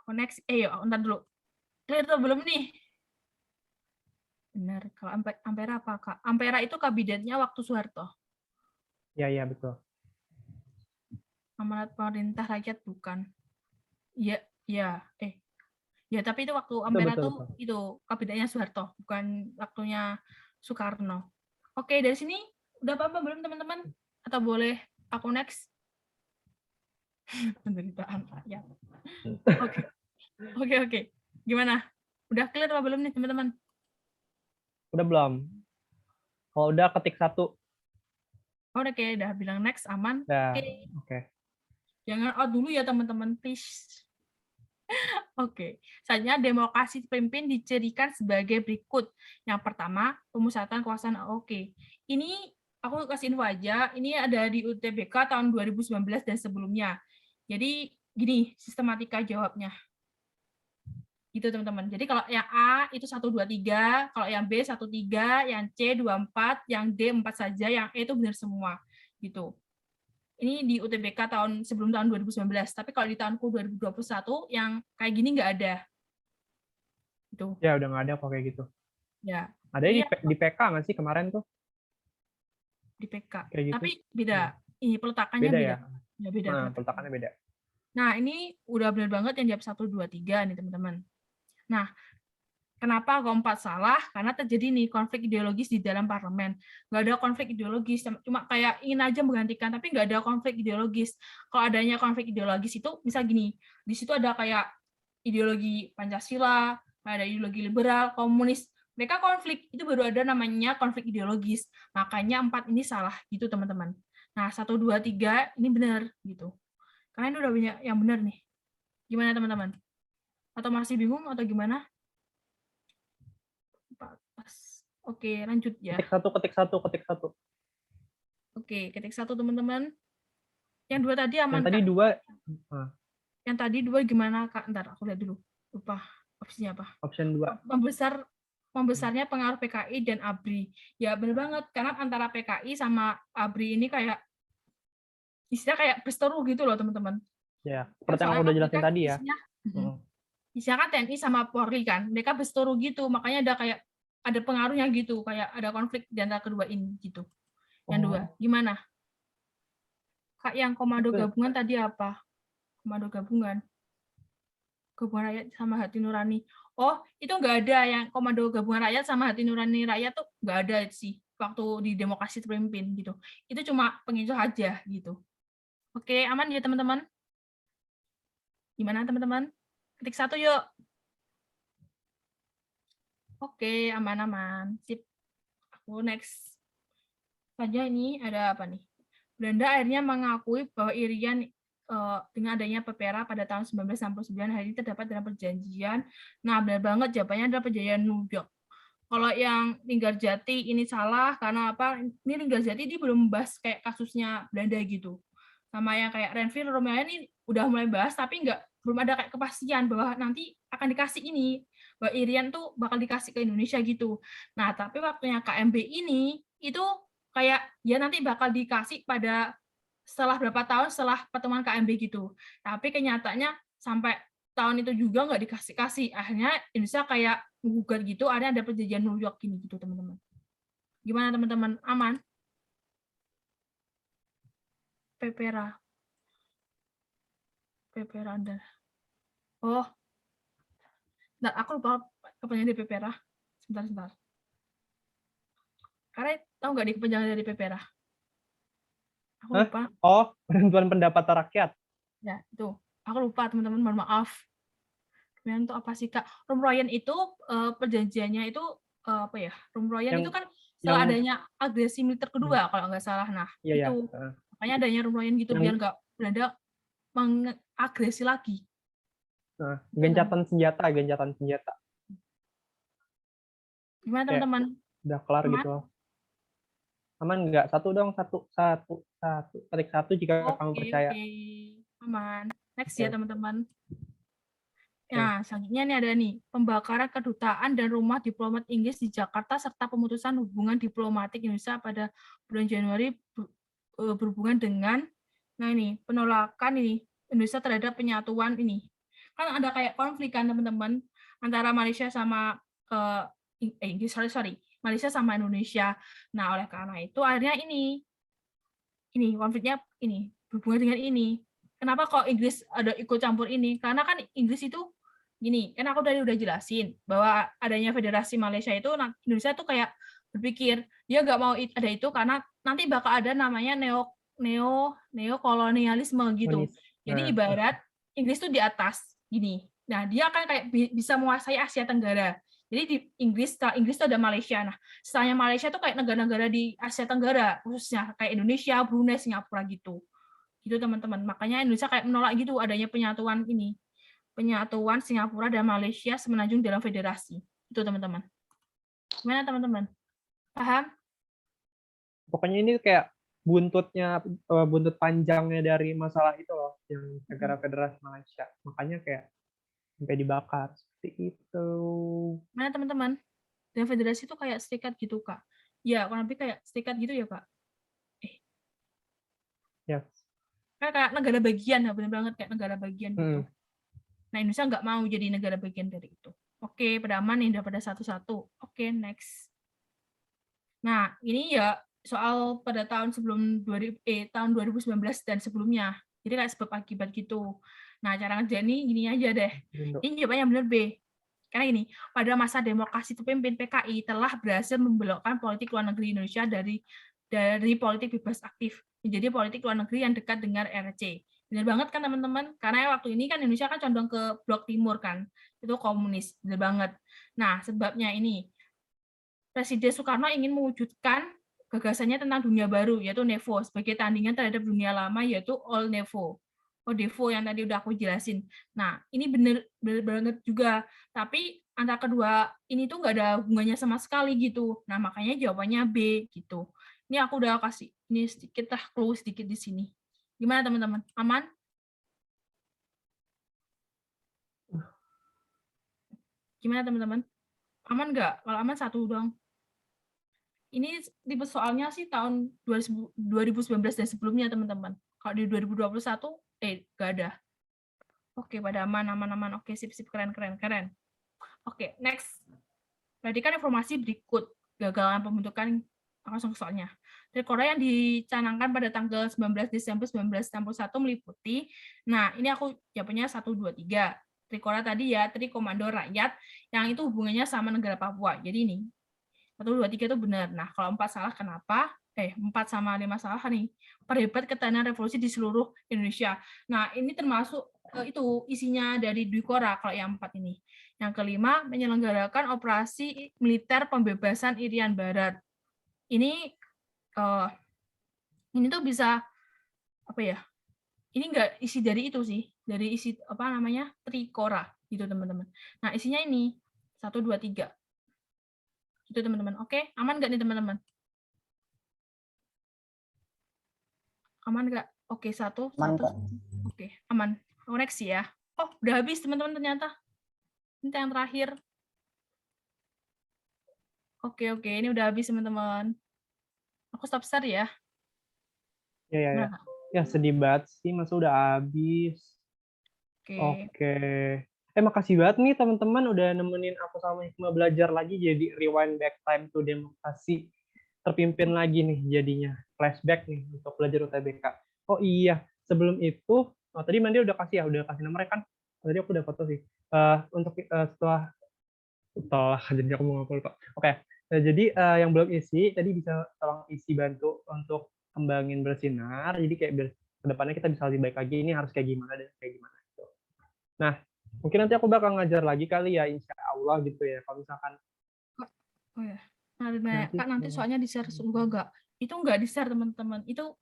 Aku next. Yuk, ntar dulu. Clear tuh belum nih? Benar. Kalau Ampera apa, Kak? Ampera itu kabinetnya waktu Soeharto. Ya, betul. Amanat pemerintah rakyat bukan. Iya, ya. Ya, tapi itu waktu Betul, Ampera betul, tuh betul. itu kabinetnya Soeharto, bukan waktunya Soekarno. Oke, dari sini udah apa-apa belum teman-teman? Atau boleh aku next? Penderitaan rakyat. Oke. Gimana? Udah clear apa belum nih teman-teman? Udah belum? Kalau udah ketik 1. Oh, udah bilang next, aman. Dah. Oke. Oke. Jangan out dulu ya teman-teman, please. Oke. Selanjutnya demokrasi pimpin dicirikan sebagai berikut. Yang pertama, pemusatan kekuasaan. Oke. Ini aku kasih info aja, ini ada di UTBK tahun 2019 dan sebelumnya. Jadi gini sistematika jawabnya. Gitu teman-teman. Jadi kalau yang A itu 1, 2, 3, kalau yang B 1, 3, yang C 2, 4, yang D 4 saja, yang E itu benar semua. Gitu. Ini di UTBK sebelum tahun 2019, tapi kalau di tahunku 2021 yang kayak gini nggak ada. Gitu. Ya, udah nggak ada kok kayak gitu. Ya. Ada Iya. di PK nggak sih kemarin tuh? Di PK. Kayak gitu. Tapi beda. Ini peletakannya Beda. beda. Ya? Beda. Nah, peletakannya beda. Nah, ini udah benar banget yang jawab 1, 2, 3 nih, teman-teman. Nah, kenapa keempat salah? Karena terjadi nih konflik ideologis di dalam parlemen. Nggak ada konflik ideologis, cuma kayak ingin aja menggantikan, tapi nggak ada konflik ideologis. Kalau adanya konflik ideologis itu, misal gini, di situ ada kayak ideologi Pancasila, ada ideologi liberal, komunis, mereka konflik, itu baru ada namanya konflik ideologis. Makanya 4 ini salah, gitu teman-teman. Nah, 1, 2, 3 ini benar, gitu. Kalian udah banyak yang benar nih. Gimana teman-teman? Atau masih bingung atau gimana? Oke, lanjut ya. Ketik satu. Oke, ketik 1 teman-teman. Yang 2 tadi aman, Yang tadi Kak? 2. Yang tadi 2 gimana, Kak? Ntar aku lihat dulu. Lupa opsinya apa. Option 2. Membesarnya pengaruh PKI dan ABRI. Ya benar banget, karena antara PKI sama ABRI ini kayak istilah kayak berseteru gitu loh, teman-teman. Ya, seperti yang aku udah jelasin tadi ya. Isinya kan TNI sama Polri kan, mereka berseteru gitu, makanya ada pengaruhnya gitu, kayak ada konflik di antara kedua ini gitu. Yang 2, gimana? Kak, yang komando gabungan tadi apa? Komando gabungan rakyat sama hati nurani. Oh, itu nggak ada yang komando gabungan rakyat sama hati nurani rakyat tuh nggak ada sih waktu di demokrasi terpimpin gitu. Itu cuma pengincar aja gitu. Oke, aman ya teman-teman? Gimana teman-teman? Ketik 1 yuk. Oke, aman-aman. Sip. Aku next. saja ini ada apa nih? Belanda akhirnya mengakui bahwa Irian dengan adanya PPRA pada tahun 1969 hari ini terdapat dalam perjanjian. Nah, benar banget jawabannya adalah perjanjian New York. Kalau yang Linggarjati ini salah karena apa? Ini Linggarjati dia belum membahas kayak kasusnya Belanda gitu. Sama yang kayak Renville Romelan ini udah mulai bahas tapi belum ada kayak kepastian bahwa nanti akan dikasih ini, bahwa Irian tuh bakal dikasih ke Indonesia gitu. Nah, tapi waktunya KMB ini itu kayak ya nanti bakal dikasih pada setelah berapa tahun setelah pertemuan KMB gitu. Tapi kenyataannya sampai tahun itu juga nggak dikasih-kasih. Akhirnya Indonesia kayak menggugat gitu, ada perjanjian New York ini gitu, teman-teman. Gimana teman-teman? Aman? PPRA Anda. Oh, nah, aku lupa kepanjangan dari PPRA. Sebentar. Karena tahu nggak di kepanjangan dari PPRA? Aku lupa. Oh, penentuan pendapat rakyat. Ya, itu. Aku lupa, teman-teman. Mohon maaf. Kemudian itu apa sih, Kak? Rumroyen itu perjanjiannya itu apa ya? Rumroyen itu kan setelah adanya agresi militer kedua, kalau nggak salah. Nah, itu. Makanya adanya Rumroyen gitu, biar nggak Belanda mengagresi lagi. Gencatan senjata. Gimana teman-teman? Udah kelar gitu loh. Aman nggak? Satu ketik satu jika kamu percaya. Oke. Aman. Next ya teman-teman. Nah, selanjutnya ini ada nih, pembakaran kedutaan dan rumah diplomat Inggris di Jakarta serta pemutusan hubungan diplomatik Indonesia pada bulan Januari berhubungan dengan, nah ini, penolakan ini Indonesia terhadap penyatuan ini. Kan ada kayak konflik kan teman-teman antara Malaysia sama Malaysia sama Indonesia. Nah, oleh karena itu akhirnya ini konfliknya ini berhubungan dengan ini. Kenapa kok Inggris ada ikut campur ini? Karena kan Inggris itu gini, kan aku tadi udah jelasin bahwa adanya Federasi Malaysia itu Indonesia tuh kayak berpikir dia nggak mau ada itu karena nanti bakal ada namanya neokolonialisme gitu. Jadi ibarat Inggris tuh di atas gini. Nah, dia akan kayak bisa menguasai Asia Tenggara. Jadi di setelah Inggris itu ada Malaysia. Nah, setelahnya Malaysia tuh kayak negara-negara di Asia Tenggara, khususnya kayak Indonesia, Brunei, Singapura gitu. Gitu teman-teman. Makanya Indonesia kayak menolak gitu adanya penyatuan ini. Penyatuan Singapura dan Malaysia semenanjung dalam federasi. Itu teman-teman. Gimana teman-teman? Paham? Pokoknya ini kayak buntut panjangnya dari masalah itu loh, yang negara federasi Malaysia. Makanya kayak sampai dibakar seperti itu. Mana teman-teman? Dan federasi itu kayak serikat gitu, Kak. Ya, kurang lebih kayak serikat gitu ya, Kak. Ya. Kayak negara bagian, ya benar banget kayak negara bagian gitu. Nah, Indonesia nggak mau jadi negara bagian dari itu. Oke, pada aman nih, udah pada satu-satu. Oke, next. Nah, ini ya soal pada tahun tahun 2019 dan sebelumnya. Jadi kayak sebab akibat gitu. Nah, cara ngerjain ini gini aja deh. Ini jawabannya benar B. Karena ini, pada masa demokrasi terpimpin PKI telah berhasil membelokkan politik luar negeri Indonesia dari politik bebas aktif menjadi politik luar negeri yang dekat dengan RC. Benar banget kan teman-teman? Karena waktu ini kan Indonesia kan condong ke blok timur kan, itu komunis, benar banget. Nah, sebabnya ini, Presiden Soekarno ingin mewujudkan gagasannya tentang dunia baru, yaitu NEVO, sebagai tandingan terhadap dunia lama, yaitu Old NEVO. ODEVO yang tadi udah aku jelasin. Nah, ini benar banget juga. Tapi antara kedua ini tuh nggak ada hubungannya sama sekali gitu. Nah, makanya jawabannya B gitu. Ini aku udah kasih ini sedikit clue sedikit di sini. Gimana teman-teman? Aman? Gimana teman-teman? Aman nggak? Kalau aman satu dong. Ini tipe soalnya sih tahun 2019 dan sebelumnya teman-teman. Kalau di 2021 nggak ada. Oke, pada aman. Oke, sip, keren. Oke, next. Perhatikan informasi berikut. Gagalan pembentukan langsung soalnya. Trikora yang dicanangkan pada tanggal 19 Desember 1961 meliputi, nah ini aku jawabannya 1, 2, 3. Trikora tadi ya, Tri Komando Rakyat, yang itu hubungannya sama negara Papua. Jadi ini, 1, 2, 3 itu benar. Nah, kalau 4 salah kenapa? 4 sama 5 salah nih. Perhebat ketahanan revolusi di seluruh Indonesia. Nah, ini termasuk itu isinya dari Dwi Kora kalau yang 4 ini. Yang kelima, menyelenggarakan operasi militer pembebasan Irian Barat. Ini eh, ini tuh bisa apa ya? Ini enggak isi dari itu sih, dari isi apa namanya trikora gitu teman-teman. Nah isinya ini 1, 2, 3 gitu teman-teman. Oke, aman nggak nih teman-teman? Aman nggak? Oke, 1, Aman 1. Kak. Oke, aman. Oh, next ya. Oh, udah habis teman-teman ternyata. Ini yang terakhir. Oke, ini udah habis teman-teman. Aku stop share ya. Ya. Gimana, Kak? Ya sedih banget sih, masa udah habis. Oke. Oke. Makasih banget nih teman-teman udah nemenin aku sama Hikmah belajar lagi jadi rewind back time to demokrasi. Terpimpin lagi nih jadinya. Flashback nih untuk belajar UTBK. Oh iya, sebelum itu, tadi Mandi udah kasih nomornya kan? Tadi aku udah foto sih. Untuk setelah jadi aku mau ngapul Pak. Oke. Nah, jadi yang belum isi tadi bisa tolong isi bantu untuk kembangin bersinar. Jadi kayak kedepannya kita bisa lebih baik lagi. Ini harus kayak gimana dan kayak gimana. Gitu. Nah, mungkin nanti aku bakal ngajar lagi kali ya, insya Allah gitu ya. Kalau misalkan Oh ya. nanti, Kak nanti soalnya di-share enggak. Itu enggak di-share teman-teman. Itu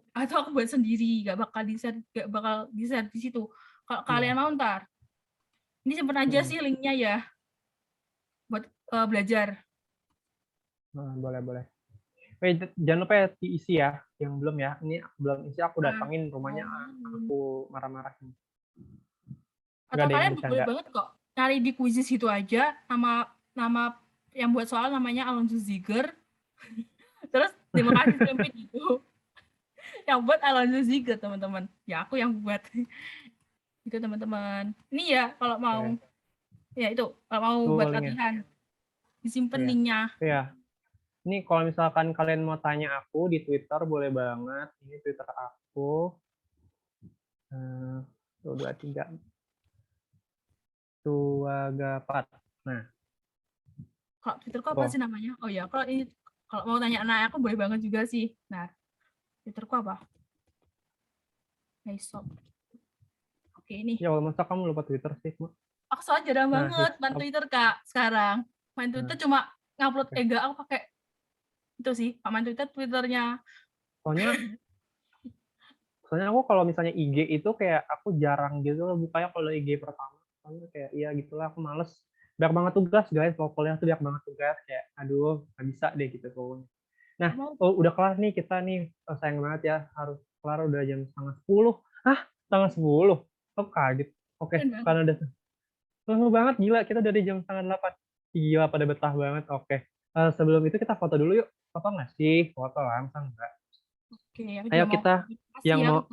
atau aku buat sendiri, enggak bakal di-share di situ. Kalau kalian mau ntar. Ini simpen aja sih linknya ya. Buat belajar. boleh. Jangan lupa ya diisi ya, yang belum ya. Ini belum isi, aku datangin rumahnya, aku marah-marahin. Atau kalian boleh banget kok cari di Quizizz itu aja nama yang buat soal namanya Alonso Ziegler. Terus demokrasi campaign itu yang buat Alonso Ziegler teman-teman. Ya aku yang buat itu teman-teman. Ini ya kalau mau ya itu kalau mau buat latihan disimpan linknya. Ya. Ini kalau misalkan kalian mau tanya aku di Twitter boleh banget. Ini Twitter aku. 23 Tuagapat. Nah. Kalau Twitterku apa sih namanya? Oh ya, kalau mau tanya anak aku boleh banget juga sih. Nah, Twitterku apa? Sob. Oke, ini. Ya, kalau masa kamu lupa Twitter sih, Mak? Aku soalnya jarang banget main Twitter, Kak, sekarang. Main Twitter cuma ngupload aku pakai itu sih, main Twitternya. Soalnya aku kalau misalnya IG itu kayak aku jarang gitu loh bukanya kalau IG pertama. Soalnya kayak ya gitulah aku males. Banyak banget tugas guys, pokoknya tuh banyak banget tugas kayak aduh nggak bisa deh gitu pokoknya. Nah, udah kelar nih kita nih, sayang banget ya harus kelar udah jam 9:30. Hah? 9:30? Aku kaget. Oke, karena udah lama banget gila kita dari jam 7:30. Gila pada betah banget. Oke. Sebelum itu kita foto dulu yuk. Foto nggak sih? Foto lah, masa enggak? Oke, Ayo kita yang mau